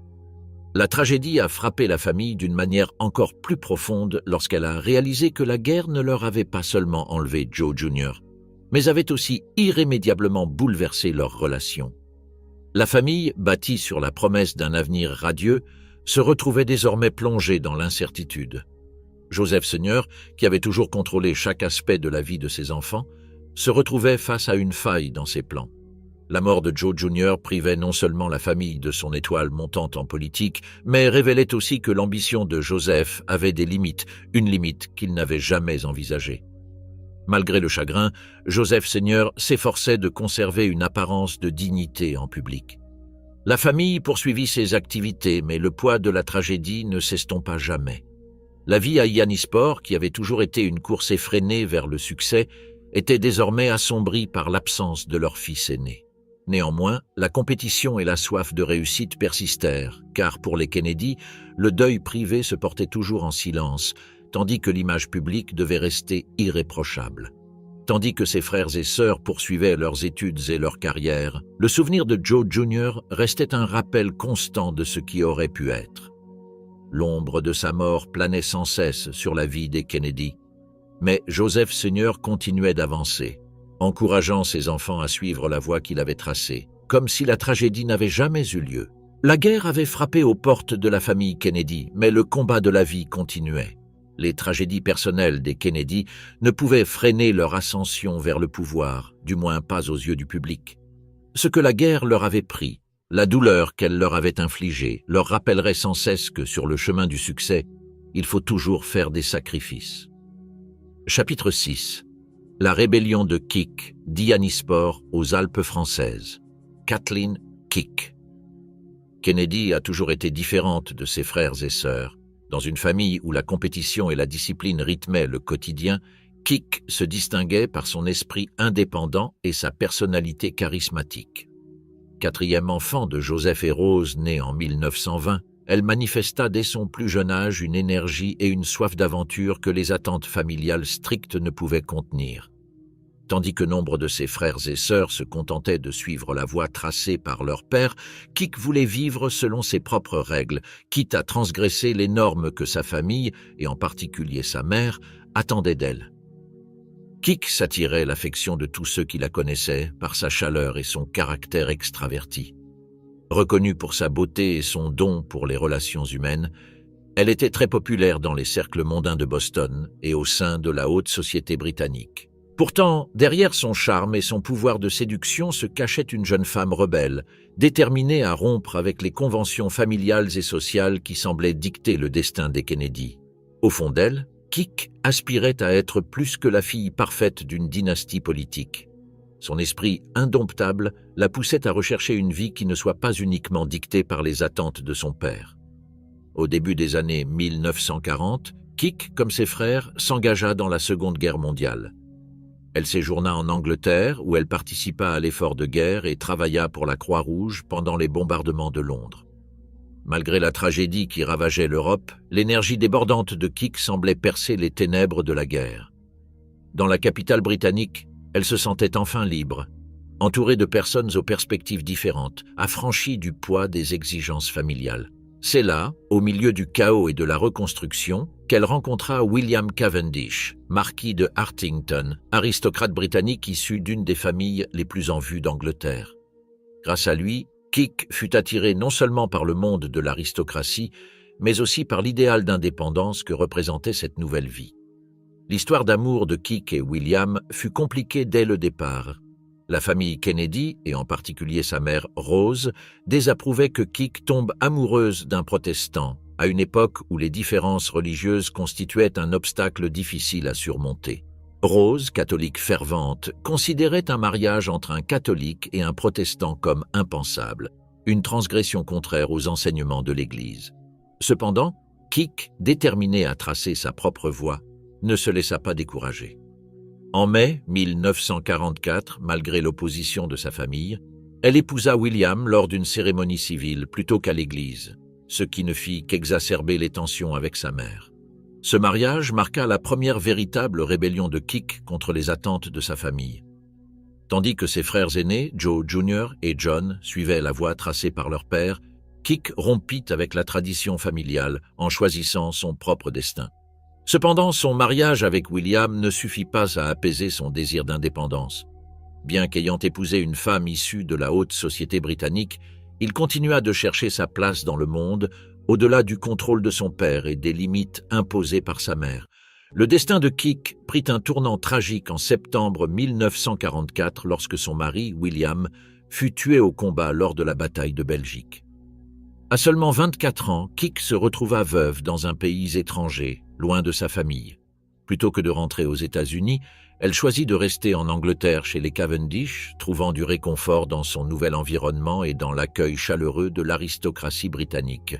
La tragédie a frappé la famille d'une manière encore plus profonde lorsqu'elle a réalisé que la guerre ne leur avait pas seulement enlevé Joe Jr., mais avait aussi irrémédiablement bouleversé leurs relations. La famille, bâtie sur la promesse d'un avenir radieux, se retrouvait désormais plongée dans l'incertitude. Joseph Sr., qui avait toujours contrôlé chaque aspect de la vie de ses enfants, se retrouvait face à une faille dans ses plans. La mort de Joe Jr. privait non seulement la famille de son étoile montante en politique, mais révélait aussi que l'ambition de Joseph avait des limites, une limite qu'il n'avait jamais envisagée. Malgré le chagrin, Joseph Sr. s'efforçait de conserver une apparence de dignité en public. La famille poursuivit ses activités, mais le poids de la tragédie ne s'estompa jamais. La vie à Yannisport, qui avait toujours été une course effrénée vers le succès, était désormais assombrie par l'absence de leur fils aîné. Néanmoins, la compétition et la soif de réussite persistèrent, car pour les Kennedy, le deuil privé se portait toujours en silence, tandis que l'image publique devait rester irréprochable. Tandis que ses frères et sœurs poursuivaient leurs études et leur carrière, le souvenir de Joe Jr. restait un rappel constant de ce qui aurait pu être. L'ombre de sa mort planait sans cesse sur la vie des Kennedy, mais Joseph Sr. continuait d'avancer, encourageant ses enfants à suivre la voie qu'il avait tracée, comme si la tragédie n'avait jamais eu lieu. La guerre avait frappé aux portes de la famille Kennedy, mais le combat de la vie continuait. Les tragédies personnelles des Kennedy ne pouvaient freiner leur ascension vers le pouvoir, du moins pas aux yeux du public. Ce que la guerre leur avait pris, la douleur qu'elle leur avait infligée, leur rappellerait sans cesse que sur le chemin du succès, il faut toujours faire des sacrifices. Chapitre 6. La rébellion de Kik, d'Yannisport aux Alpes françaises. Kathleen Kik. Kennedy a toujours été différente de ses frères et sœurs. Dans une famille où la compétition et la discipline rythmaient le quotidien, Kik se distinguait par son esprit indépendant et sa personnalité charismatique. Quatrième enfant de Joseph et Rose, né en 1920, elle manifesta dès son plus jeune âge une énergie et une soif d'aventure que les attentes familiales strictes ne pouvaient contenir. Tandis que nombre de ses frères et sœurs se contentaient de suivre la voie tracée par leur père, Kik voulait vivre selon ses propres règles, quitte à transgresser les normes que sa famille, et en particulier sa mère, attendaient d'elle. Kik s'attirait l'affection de tous ceux qui la connaissaient par sa chaleur et son caractère extraverti. Reconnue pour sa beauté et son don pour les relations humaines, elle était très populaire dans les cercles mondains de Boston et au sein de la haute société britannique. Pourtant, derrière son charme et son pouvoir de séduction se cachait une jeune femme rebelle, déterminée à rompre avec les conventions familiales et sociales qui semblaient dicter le destin des Kennedy. Au fond d'elle, Kik aspirait à être plus que la fille parfaite d'une dynastie politique. Son esprit indomptable la poussait à rechercher une vie qui ne soit pas uniquement dictée par les attentes de son père. Au début des années 1940, Kik, comme ses frères, s'engagea dans la Seconde Guerre mondiale. Elle séjourna en Angleterre, où elle participa à l'effort de guerre et travailla pour la Croix-Rouge pendant les bombardements de Londres. Malgré la tragédie qui ravageait l'Europe, l'énergie débordante de Kik semblait percer les ténèbres de la guerre. Dans la capitale britannique, elle se sentait enfin libre, entourée de personnes aux perspectives différentes, affranchie du poids des exigences familiales. C'est là, au milieu du chaos et de la reconstruction, qu'elle rencontra William Cavendish, marquis de Hartington, aristocrate britannique issu d'une des familles les plus en vue d'Angleterre. Grâce à lui, Kik fut attiré non seulement par le monde de l'aristocratie, mais aussi par l'idéal d'indépendance que représentait cette nouvelle vie. L'histoire d'amour de Kik et William fut compliquée dès le départ. La famille Kennedy, et en particulier sa mère Rose, désapprouvait que Kik tombe amoureuse d'un protestant, à une époque où les différences religieuses constituaient un obstacle difficile à surmonter. Rose, catholique fervente, considérait un mariage entre un catholique et un protestant comme impensable, une transgression contraire aux enseignements de l'Église. Cependant, Kik, déterminée à tracer sa propre voie, ne se laissa pas décourager. En mai 1944, malgré l'opposition de sa famille, elle épousa William lors d'une cérémonie civile plutôt qu'à l'église, ce qui ne fit qu'exacerber les tensions avec sa mère. Ce mariage marqua la première véritable rébellion de Kik contre les attentes de sa famille. Tandis que ses frères aînés, Joe Jr. et John, suivaient la voie tracée par leur père, Kik rompit avec la tradition familiale en choisissant son propre destin. Cependant, son mariage avec William ne suffit pas à apaiser son désir d'indépendance. Bien qu'ayant épousé une femme issue de la haute société britannique, il continua de chercher sa place dans le monde, au-delà du contrôle de son père et des limites imposées par sa mère. Le destin de Kik prit un tournant tragique en septembre 1944 lorsque son mari, William, fut tué au combat lors de la bataille de Belgique. À seulement 24 ans, Kik se retrouva veuve dans un pays étranger, loin de sa famille. Plutôt que de rentrer aux États-Unis, elle choisit de rester en Angleterre chez les Cavendish, trouvant du réconfort dans son nouvel environnement et dans l'accueil chaleureux de l'aristocratie britannique.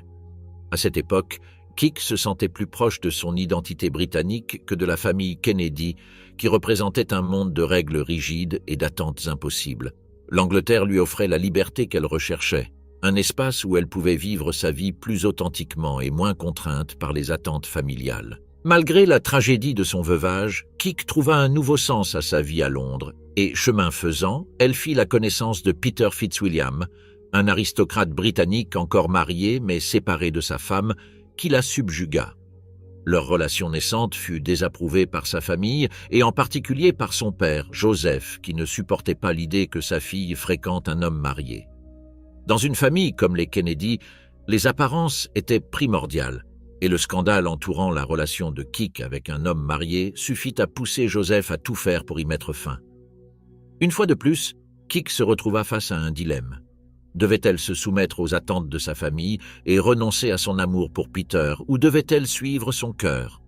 À cette époque, Kik se sentait plus proche de son identité britannique que de la famille Kennedy, qui représentait un monde de règles rigides et d'attentes impossibles. L'Angleterre lui offrait la liberté qu'elle recherchait, un espace où elle pouvait vivre sa vie plus authentiquement et moins contrainte par les attentes familiales. Malgré la tragédie de son veuvage, Kik trouva un nouveau sens à sa vie à Londres et, chemin faisant, elle fit la connaissance de Peter Fitzwilliam, un aristocrate britannique encore marié mais séparé de sa femme, qui la subjugua. Leur relation naissante fut désapprouvée par sa famille et en particulier par son père, Joseph, qui ne supportait pas l'idée que sa fille fréquente un homme marié. Dans une famille comme les Kennedy, les apparences étaient primordiales, et le scandale entourant la relation de Kik avec un homme marié suffit à pousser Joseph à tout faire pour y mettre fin. Une fois de plus, Kik se retrouva face à un dilemme. Devait-elle se soumettre aux attentes de sa famille et renoncer à son amour pour Peter, ou devait-elle suivre son cœur?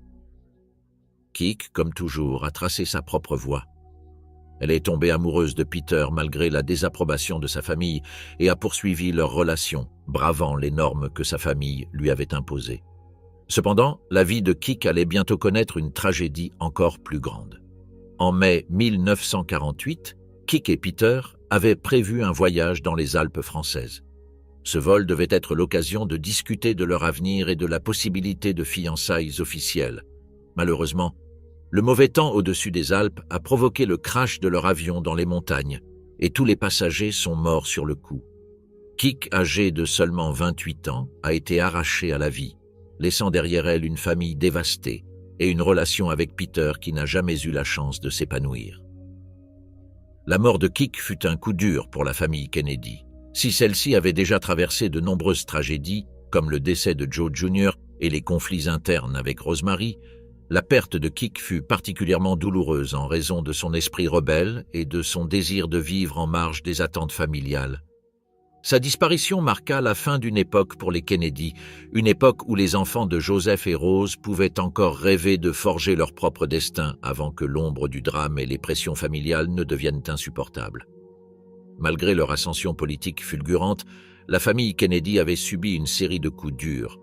Kik, comme toujours, a tracé sa propre voie. Elle est tombée amoureuse de Peter malgré la désapprobation de sa famille et a poursuivi leur relation, bravant les normes que sa famille lui avait imposées. Cependant, la vie de Kik allait bientôt connaître une tragédie encore plus grande. En mai 1948, Kik et Peter avaient prévu un voyage dans les Alpes françaises. Ce vol devait être l'occasion de discuter de leur avenir et de la possibilité de fiançailles officielles. Malheureusement, le mauvais temps au-dessus des Alpes a provoqué le crash de leur avion dans les montagnes et tous les passagers sont morts sur le coup. Kik, âgée de seulement 28 ans, a été arrachée à la vie, laissant derrière elle une famille dévastée et une relation avec Peter qui n'a jamais eu la chance de s'épanouir. La mort de Kik fut un coup dur pour la famille Kennedy. Si celle-ci avait déjà traversé de nombreuses tragédies, comme le décès de Joe Jr. et les conflits internes avec Rosemary, la perte de Kik fut particulièrement douloureuse en raison de son esprit rebelle et de son désir de vivre en marge des attentes familiales. Sa disparition marqua la fin d'une époque pour les Kennedy, une époque où les enfants de Joseph et Rose pouvaient encore rêver de forger leur propre destin avant que l'ombre du drame et les pressions familiales ne deviennent insupportables. Malgré leur ascension politique fulgurante, la famille Kennedy avait subi une série de coups durs.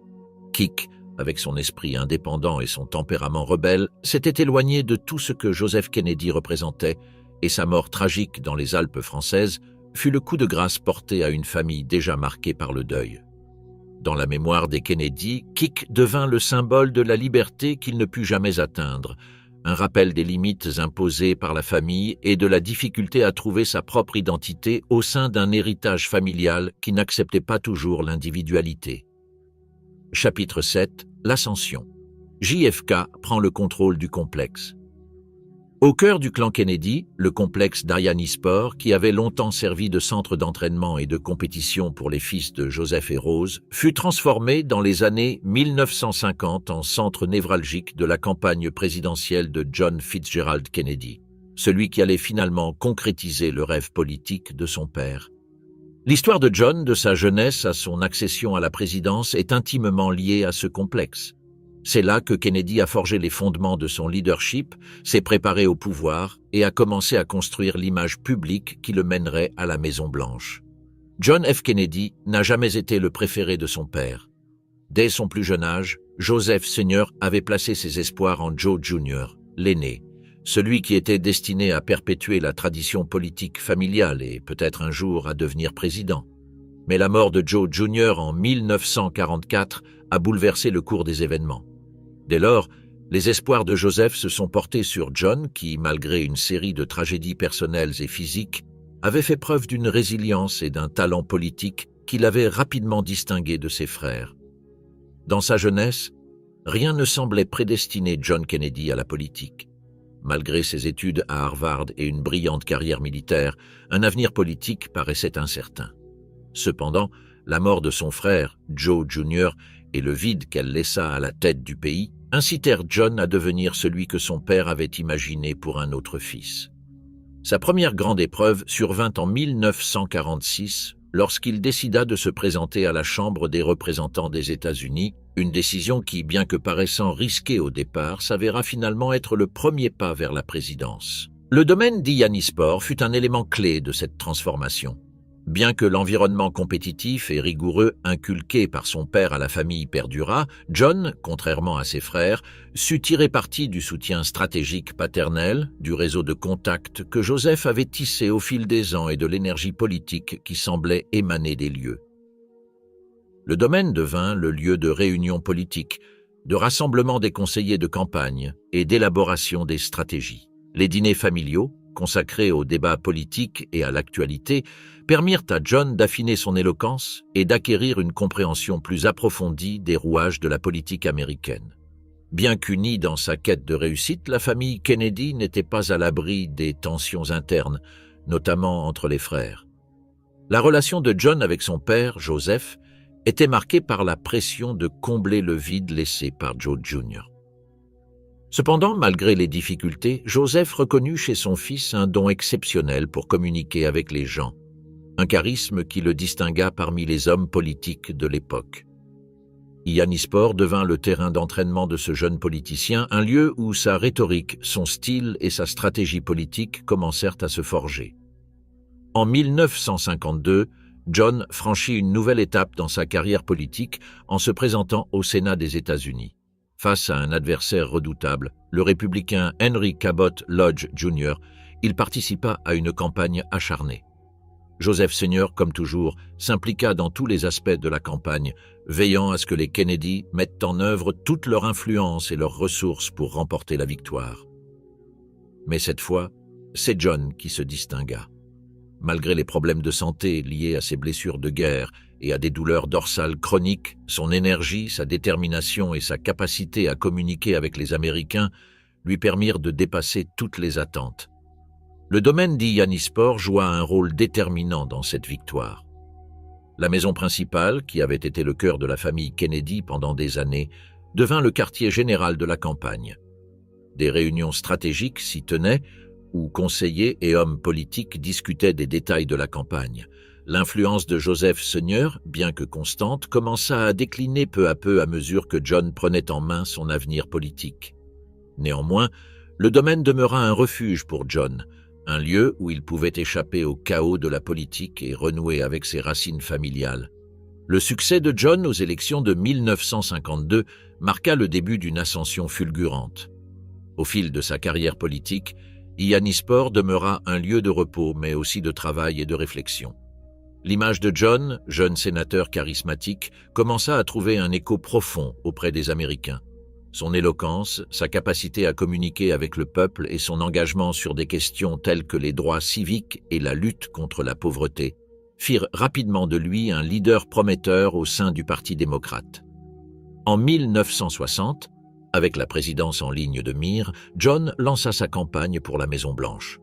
Kik, avec son esprit indépendant et son tempérament rebelle, s'était éloigné de tout ce que Joseph Kennedy représentait, et sa mort tragique dans les Alpes françaises fut le coup de grâce porté à une famille déjà marquée par le deuil. Dans la mémoire des Kennedy, Kik devint le symbole de la liberté qu'il ne put jamais atteindre, un rappel des limites imposées par la famille et de la difficulté à trouver sa propre identité au sein d'un héritage familial qui n'acceptait pas toujours l'individualité. Chapitre 7. L'ascension. JFK prend le contrôle du complexe. Au cœur du clan Kennedy, le complexe d'Arianisport, qui avait longtemps servi de centre d'entraînement et de compétition pour les fils de Joseph et Rose, fut transformé dans les années 1950 en centre névralgique de la campagne présidentielle de John Fitzgerald Kennedy, celui qui allait finalement concrétiser le rêve politique de son père. L'histoire de John, de sa jeunesse à son accession à la présidence, est intimement liée à ce complexe. C'est là que Kennedy a forgé les fondements de son leadership, s'est préparé au pouvoir et a commencé à construire l'image publique qui le mènerait à la Maison-Blanche. John F. Kennedy n'a jamais été le préféré de son père. Dès son plus jeune âge, Joseph Sr. avait placé ses espoirs en Joe Jr., l'aîné, celui qui était destiné à perpétuer la tradition politique familiale et peut-être un jour à devenir président. Mais la mort de Joe Jr. en 1944 a bouleversé le cours des événements. Dès lors, les espoirs de Joseph se sont portés sur John qui, malgré une série de tragédies personnelles et physiques, avait fait preuve d'une résilience et d'un talent politique qui l'avait rapidement distingué de ses frères. Dans sa jeunesse, rien ne semblait prédestiner John Kennedy à la politique. Malgré ses études à Harvard et une brillante carrière militaire, un avenir politique paraissait incertain. Cependant, la mort de son frère, Joe Jr., et le vide qu'elle laissa à la tête du pays incitèrent John à devenir celui que son père avait imaginé pour un autre fils. Sa première grande épreuve survint en 1946 lorsqu'il décida de se présenter à la Chambre des représentants des États-Unis, une décision qui, bien que paraissant risquée au départ, s'avéra finalement être le premier pas vers la présidence. Le domaine d'Arianisport fut un élément clé de cette transformation. Bien que l'environnement compétitif et rigoureux inculqué par son père à la famille perdurât, John, contrairement à ses frères, sut tirer parti du soutien stratégique paternel, du réseau de contacts que Joseph avait tissé au fil des ans et de l'énergie politique qui semblait émaner des lieux. Le domaine devint le lieu de réunions politiques, de rassemblement des conseillers de campagne et d'élaboration des stratégies. Les dîners familiaux, consacrés aux débats politiques et à l'actualité, permirent à John d'affiner son éloquence et d'acquérir une compréhension plus approfondie des rouages de la politique américaine. Bien qu'unie dans sa quête de réussite, la famille Kennedy n'était pas à l'abri des tensions internes, notamment entre les frères. La relation de John avec son père, Joseph, était marquée par la pression de combler le vide laissé par Joe Jr. Cependant, malgré les difficultés, Joseph reconnut chez son fils un don exceptionnel pour communiquer avec les gens, un charisme qui le distingua parmi les hommes politiques de l'époque. Arianisport devint le terrain d'entraînement de ce jeune politicien, un lieu où sa rhétorique, son style et sa stratégie politique commencèrent à se forger. En 1952, John franchit une nouvelle étape dans sa carrière politique en se présentant au Sénat des États-Unis. Face à un adversaire redoutable, le républicain Henry Cabot Lodge Jr., il participa à une campagne acharnée. Joseph Sr., comme toujours, s'impliqua dans tous les aspects de la campagne, veillant à ce que les Kennedy mettent en œuvre toute leur influence et leurs ressources pour remporter la victoire. Mais cette fois, c'est John qui se distingua. Malgré les problèmes de santé liés à ses blessures de guerre et à des douleurs dorsales chroniques, son énergie, sa détermination et sa capacité à communiquer avec les Américains lui permirent de dépasser toutes les attentes. Le domaine d'Arianisport joua un rôle déterminant dans cette victoire. La maison principale, qui avait été le cœur de la famille Kennedy pendant des années, devint le quartier général de la campagne. Des réunions stratégiques s'y tenaient, où conseillers et hommes politiques discutaient des détails de la campagne. L'influence de Joseph Sr., bien que constante, commença à décliner peu à peu à mesure que John prenait en main son avenir politique. Néanmoins, le domaine demeura un refuge pour John, un lieu où il pouvait échapper au chaos de la politique et renouer avec ses racines familiales. Le succès de John aux élections de 1952 marqua le début d'une ascension fulgurante. Au fil de sa carrière politique, Arianisport demeura un lieu de repos, mais aussi de travail et de réflexion. L'image de John, jeune sénateur charismatique, commença à trouver un écho profond auprès des Américains. Son éloquence, sa capacité à communiquer avec le peuple et son engagement sur des questions telles que les droits civiques et la lutte contre la pauvreté firent rapidement de lui un leader prometteur au sein du Parti démocrate. En 1960, Avec la présidence en ligne de mire, John lança sa campagne pour la Maison-Blanche.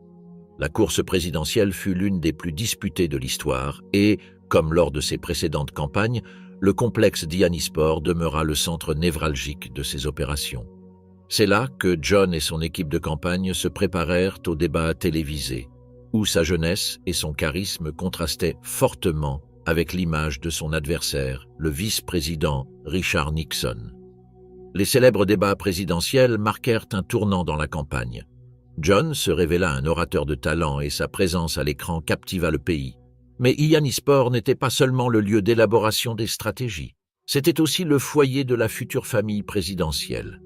La course présidentielle fut l'une des plus disputées de l'histoire et, comme lors de ses précédentes campagnes, le complexe d'Ianispor demeura le centre névralgique de ses opérations. C'est là que John et son équipe de campagne se préparèrent au débat télévisé, où sa jeunesse et son charisme contrastaient fortement avec l'image de son adversaire, le vice-président Richard Nixon. Les célèbres débats présidentiels marquèrent un tournant dans la campagne. John se révéla un orateur de talent et sa présence à l'écran captiva le pays. Mais Ianispor n'était pas seulement le lieu d'élaboration des stratégies, c'était aussi le foyer de la future famille présidentielle.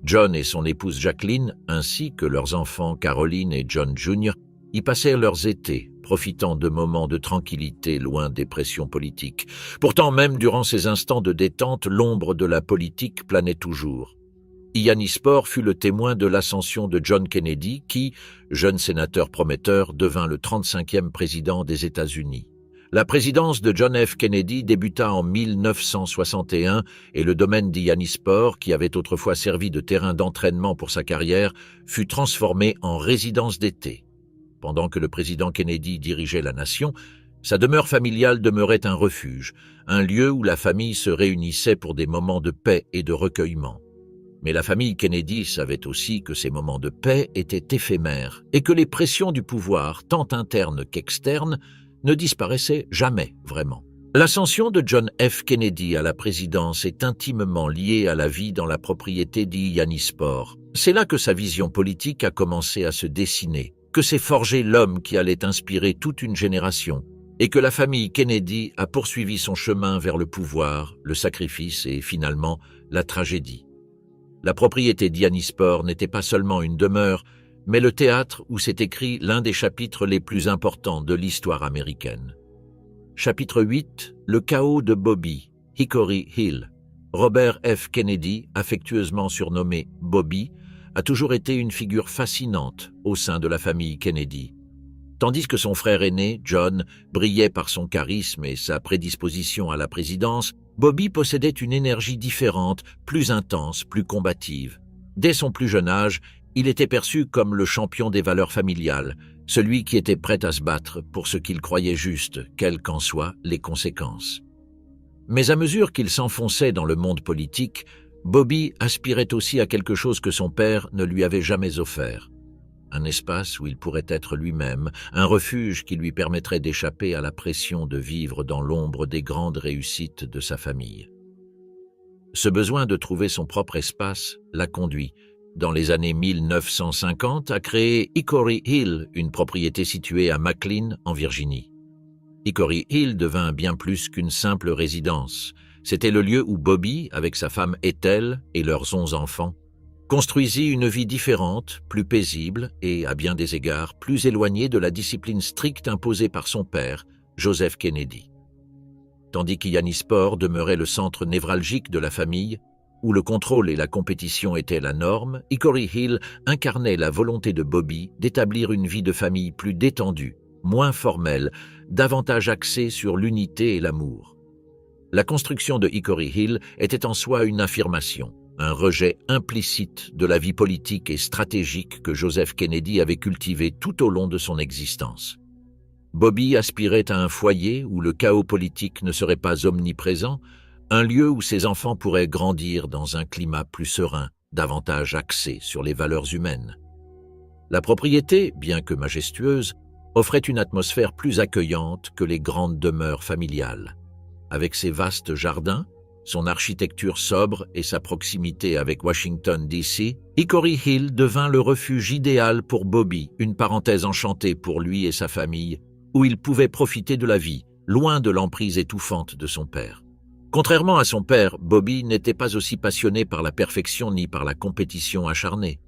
John et son épouse Jacqueline, ainsi que leurs enfants Caroline et John Jr., y passèrent leurs étés, profitant de moments de tranquillité loin des pressions politiques. Pourtant, même durant ces instants de détente, l'ombre de la politique planait toujours. Ianispor fut le témoin de l'ascension de John Kennedy qui, jeune sénateur prometteur, devint le 35e président des États-Unis. La présidence de John F. Kennedy débuta en 1961 et le domaine d'Ianispor, qui avait autrefois servi de terrain d'entraînement pour sa carrière, fut transformé en résidence d'été. Pendant que le président Kennedy dirigeait la nation, sa demeure familiale demeurait un refuge, un lieu où la famille se réunissait pour des moments de paix et de recueillement. Mais la famille Kennedy savait aussi que ces moments de paix étaient éphémères et que les pressions du pouvoir, tant internes qu'externes, ne disparaissaient jamais vraiment. L'ascension de John F. Kennedy à la présidence est intimement liée à la vie dans la propriété d'Ianispor. C'est là que sa vision politique a commencé à se dessiner, que s'est forgé l'homme qui allait inspirer toute une génération, et que la famille Kennedy a poursuivi son chemin vers le pouvoir, le sacrifice et finalement la tragédie. La propriété d'Ianispor n'était pas seulement une demeure, mais le théâtre où s'est écrit l'un des chapitres les plus importants de l'histoire américaine. Chapitre 8, le chaos de Bobby, Hickory Hill. Robert F. Kennedy, affectueusement surnommé Bobby, a toujours été une figure fascinante au sein de la famille Kennedy. Tandis que son frère aîné, John, brillait par son charisme et sa prédisposition à la présidence, Bobby possédait une énergie différente, plus intense, plus combative. Dès son plus jeune âge, il était perçu comme le champion des valeurs familiales, celui qui était prêt à se battre pour ce qu'il croyait juste, quelles qu'en soient les conséquences. Mais à mesure qu'il s'enfonçait dans le monde politique, Bobby aspirait aussi à quelque chose que son père ne lui avait jamais offert. Un espace où il pourrait être lui-même, un refuge qui lui permettrait d'échapper à la pression de vivre dans l'ombre des grandes réussites de sa famille. Ce besoin de trouver son propre espace l'a conduit, dans les années 1950, à créer Hickory Hill, une propriété située à McLean, en Virginie. Hickory Hill devint bien plus qu'une simple résidence. C'était le lieu où Bobby, avec sa femme Ethel et leurs 11 enfants, construisit une vie différente, plus paisible et, à bien des égards, plus éloignée de la discipline stricte imposée par son père, Joseph Kennedy. Tandis qu'Ianispor demeurait le centre névralgique de la famille, où le contrôle et la compétition étaient la norme, Hickory Hill incarnait la volonté de Bobby d'établir une vie de famille plus détendue, moins formelle, davantage axée sur l'unité et l'amour. La construction de Hickory Hill était en soi une affirmation, un rejet implicite de la vie politique et stratégique que Joseph Kennedy avait cultivée tout au long de son existence. Bobby aspirait à un foyer où le chaos politique ne serait pas omniprésent, un lieu où ses enfants pourraient grandir dans un climat plus serein, davantage axé sur les valeurs humaines. La propriété, bien que majestueuse, offrait une atmosphère plus accueillante que les grandes demeures familiales. Avec ses vastes jardins, son architecture sobre et sa proximité avec Washington, D.C., Hickory Hill devint le refuge idéal pour Bobby, une parenthèse enchantée pour lui et sa famille, où il pouvait profiter de la vie, loin de l'emprise étouffante de son père. Contrairement à son père, Bobby n'était pas aussi passionné par la perfection ni par la compétition acharnée.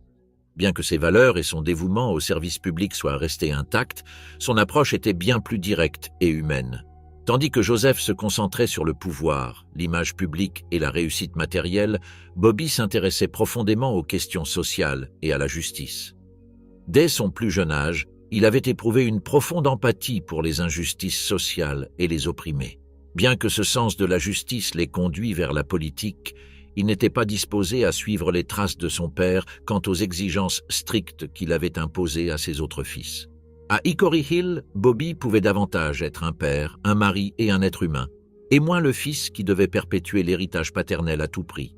Bien que ses valeurs et son dévouement au service public soient restés intacts, son approche était bien plus directe et humaine. Tandis que Joseph se concentrait sur le pouvoir, l'image publique et la réussite matérielle, Bobby s'intéressait profondément aux questions sociales et à la justice. Dès son plus jeune âge, il avait éprouvé une profonde empathie pour les injustices sociales et les opprimés. Bien que ce sens de la justice l'ait conduit vers la politique, il n'était pas disposé à suivre les traces de son père quant aux exigences strictes qu'il avait imposées à ses autres fils. À Hickory Hill, Bobby pouvait davantage être un père, un mari et un être humain, et moins le fils qui devait perpétuer l'héritage paternel à tout prix.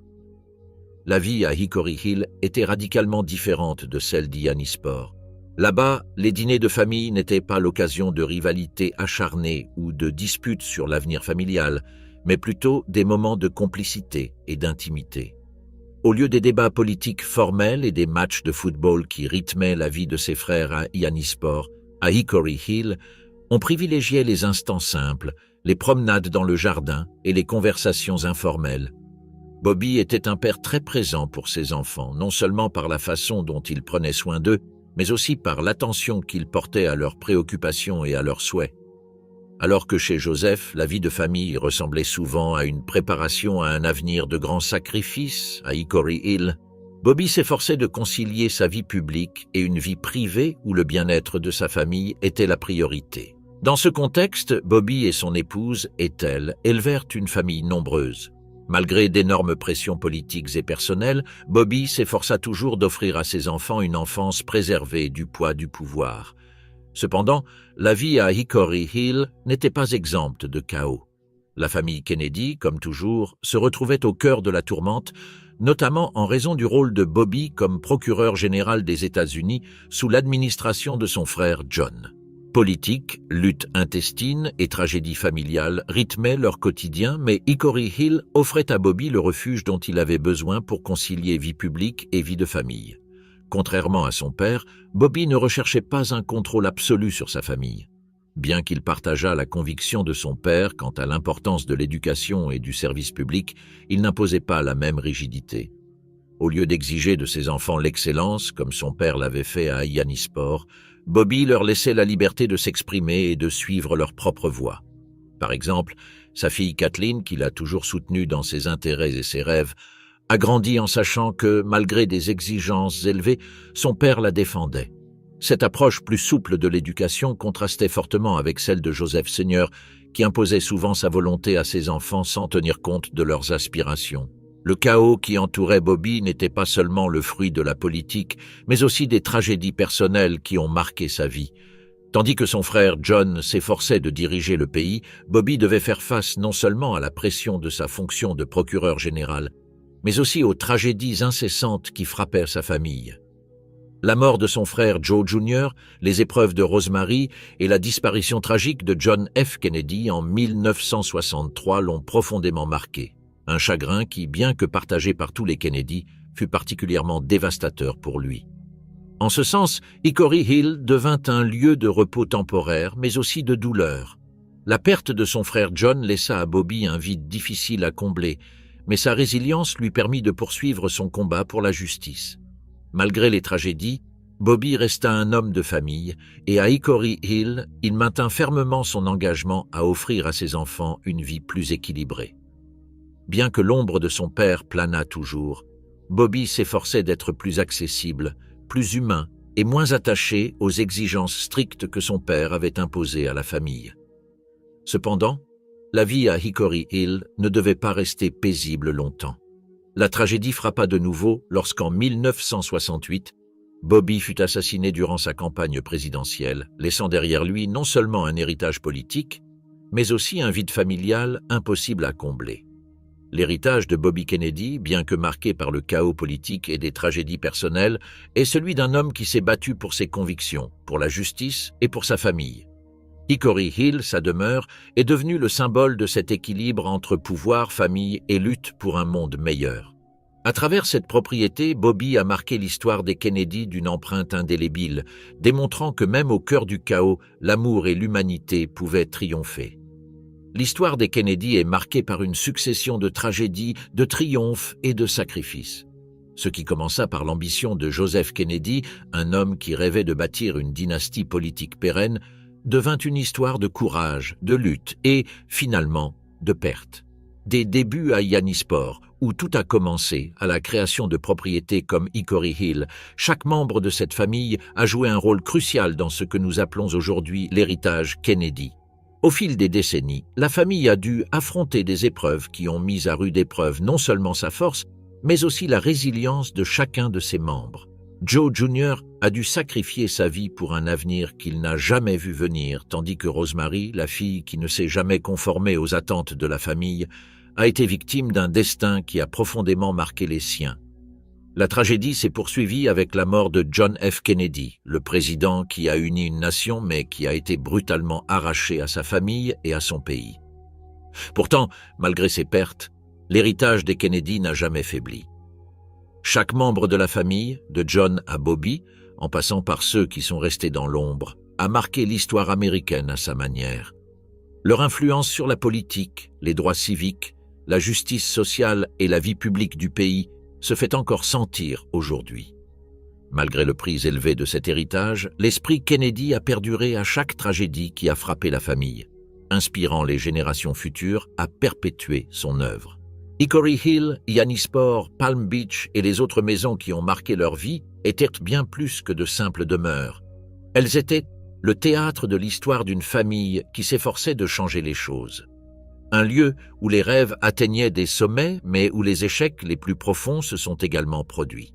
La vie à Hickory Hill était radicalement différente de celle d'Hyannisport. Là-bas, les dîners de famille n'étaient pas l'occasion de rivalités acharnées ou de disputes sur l'avenir familial, mais plutôt des moments de complicité et d'intimité. Au lieu des débats politiques formels et des matchs de football qui rythmaient la vie de ses frères à Hyannisport, à Hickory Hill, on privilégiait les instants simples, les promenades dans le jardin et les conversations informelles. Bobby était un père très présent pour ses enfants, non seulement par la façon dont il prenait soin d'eux, mais aussi par l'attention qu'il portait à leurs préoccupations et à leurs souhaits. Alors que chez Joseph, la vie de famille ressemblait souvent à une préparation à un avenir de grands sacrifices, à Hickory Hill, Bobby s'efforçait de concilier sa vie publique et une vie privée où le bien-être de sa famille était la priorité. Dans ce contexte, Bobby et son épouse, Ethel, élevèrent une famille nombreuse. Malgré d'énormes pressions politiques et personnelles, Bobby s'efforça toujours d'offrir à ses enfants une enfance préservée du poids du pouvoir. Cependant, la vie à Hickory Hill n'était pas exempte de chaos. La famille Kennedy, comme toujours, se retrouvait au cœur de la tourmente, notamment en raison du rôle de Bobby comme procureur général des États-Unis sous l'administration de son frère John. Politique, lutte intestine et tragédie familiale rythmaient leur quotidien, mais Hickory Hill offrait à Bobby le refuge dont il avait besoin pour concilier vie publique et vie de famille. Contrairement à son père, Bobby ne recherchait pas un contrôle absolu sur sa famille. Bien qu'il partageât la conviction de son père quant à l'importance de l'éducation et du service public, il n'imposait pas la même rigidité. Au lieu d'exiger de ses enfants l'excellence, comme son père l'avait fait à Hyannisport, Bobby leur laissait la liberté de s'exprimer et de suivre leur propre voie. Par exemple, sa fille Kathleen, qu'il a toujours soutenue dans ses intérêts et ses rêves, a grandi en sachant que, malgré des exigences élevées, son père la défendait. Cette approche plus souple de l'éducation contrastait fortement avec celle de Joseph Sr., qui imposait souvent sa volonté à ses enfants sans tenir compte de leurs aspirations. Le chaos qui entourait Bobby n'était pas seulement le fruit de la politique, mais aussi des tragédies personnelles qui ont marqué sa vie. Tandis que son frère John s'efforçait de diriger le pays, Bobby devait faire face non seulement à la pression de sa fonction de procureur général, mais aussi aux tragédies incessantes qui frappaient sa famille. La mort de son frère Joe Jr., les épreuves de Rosemary et la disparition tragique de John F. Kennedy en 1963 l'ont profondément marqué. Un chagrin qui, bien que partagé par tous les Kennedy, fut particulièrement dévastateur pour lui. En ce sens, Hickory Hill devint un lieu de repos temporaire, mais aussi de douleur. La perte de son frère John laissa à Bobby un vide difficile à combler, mais sa résilience lui permit de poursuivre son combat pour la justice. Malgré les tragédies, Bobby resta un homme de famille, et à Hickory Hill, il maintint fermement son engagement à offrir à ses enfants une vie plus équilibrée. Bien que l'ombre de son père planât toujours, Bobby s'efforçait d'être plus accessible, plus humain et moins attaché aux exigences strictes que son père avait imposées à la famille. Cependant, la vie à Hickory Hill ne devait pas rester paisible longtemps. La tragédie frappa de nouveau lorsqu'en 1968, Bobby fut assassiné durant sa campagne présidentielle, laissant derrière lui non seulement un héritage politique, mais aussi un vide familial impossible à combler. L'héritage de Bobby Kennedy, bien que marqué par le chaos politique et des tragédies personnelles, est celui d'un homme qui s'est battu pour ses convictions, pour la justice et pour sa famille. Hickory Hill, sa demeure, est devenue le symbole de cet équilibre entre pouvoir, famille et lutte pour un monde meilleur. À travers cette propriété, Bobby a marqué l'histoire des Kennedy d'une empreinte indélébile, démontrant que même au cœur du chaos, l'amour et l'humanité pouvaient triompher. L'histoire des Kennedy est marquée par une succession de tragédies, de triomphes et de sacrifices. Ce qui commença par l'ambition de Joseph Kennedy, un homme qui rêvait de bâtir une dynastie politique pérenne, devint une histoire de courage, de lutte et, finalement, de perte. Des débuts à Hyannisport, où tout a commencé, à la création de propriétés comme Hickory Hill, chaque membre de cette famille a joué un rôle crucial dans ce que nous appelons aujourd'hui l'héritage Kennedy. Au fil des décennies, la famille a dû affronter des épreuves qui ont mis à rude épreuve non seulement sa force, mais aussi la résilience de chacun de ses membres. Joe Jr. a dû sacrifier sa vie pour un avenir qu'il n'a jamais vu venir, tandis que Rosemary, la fille qui ne s'est jamais conformée aux attentes de la famille, a été victime d'un destin qui a profondément marqué les siens. La tragédie s'est poursuivie avec la mort de John F. Kennedy, le président qui a uni une nation mais qui a été brutalement arraché à sa famille et à son pays. Pourtant, malgré ces pertes, l'héritage des Kennedy n'a jamais faibli. Chaque membre de la famille, de John à Bobby, en passant par ceux qui sont restés dans l'ombre, a marqué l'histoire américaine à sa manière. Leur influence sur la politique, les droits civiques, la justice sociale et la vie publique du pays se fait encore sentir aujourd'hui. Malgré le prix élevé de cet héritage, l'esprit Kennedy a perduré à chaque tragédie qui a frappé la famille, inspirant les générations futures à perpétuer son œuvre. Hickory Hill, Yannisport, Palm Beach et les autres maisons qui ont marqué leur vie étaient bien plus que de simples demeures. Elles étaient le théâtre de l'histoire d'une famille qui s'efforçait de changer les choses. Un lieu où les rêves atteignaient des sommets, mais où les échecs les plus profonds se sont également produits.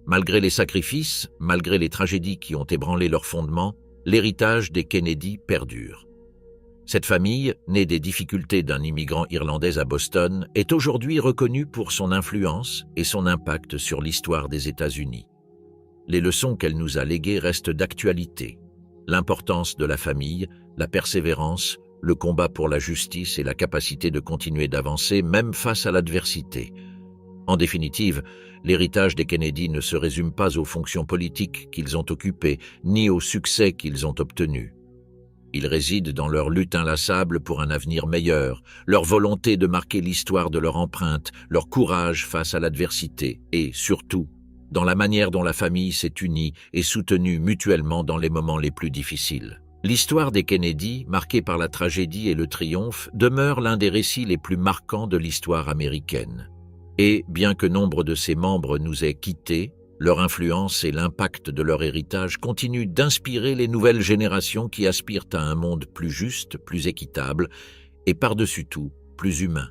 Malgré les sacrifices, malgré les tragédies qui ont ébranlé leurs fondements, l'héritage des Kennedy perdure. Cette famille, née des difficultés d'un immigrant irlandais à Boston, est aujourd'hui reconnue pour son influence et son impact sur l'histoire des États-Unis. Les leçons qu'elle nous a léguées restent d'actualité. L'importance de la famille, la persévérance, le combat pour la justice et la capacité de continuer d'avancer même face à l'adversité. En définitive, l'héritage des Kennedy ne se résume pas aux fonctions politiques qu'ils ont occupées, ni aux succès qu'ils ont obtenus. Il réside dans leur lutte inlassable pour un avenir meilleur, leur volonté de marquer l'histoire de leur empreinte, leur courage face à l'adversité et, surtout, dans la manière dont la famille s'est unie et soutenue mutuellement dans les moments les plus difficiles. L'histoire des Kennedy, marquée par la tragédie et le triomphe, demeure l'un des récits les plus marquants de l'histoire américaine. Et, bien que nombre de ses membres nous aient quittés, leur influence et l'impact de leur héritage continuent d'inspirer les nouvelles générations qui aspirent à un monde plus juste, plus équitable et, par-dessus tout, plus humain.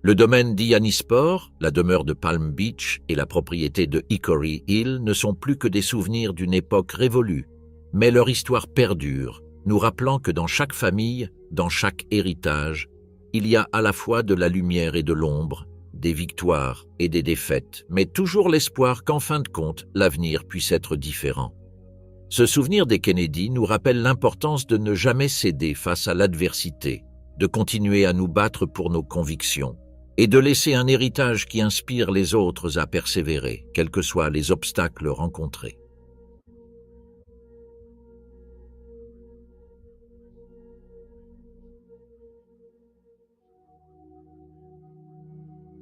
Le domaine d'Yannisport, la demeure de Palm Beach et la propriété de Hickory Hill ne sont plus que des souvenirs d'une époque révolue, mais leur histoire perdure, nous rappelant que dans chaque famille, dans chaque héritage, il y a à la fois de la lumière et de l'ombre, des victoires et des défaites, mais toujours l'espoir qu'en fin de compte, l'avenir puisse être différent. Ce souvenir des Kennedy nous rappelle l'importance de ne jamais céder face à l'adversité, de continuer à nous battre pour nos convictions et de laisser un héritage qui inspire les autres à persévérer, quels que soient les obstacles rencontrés.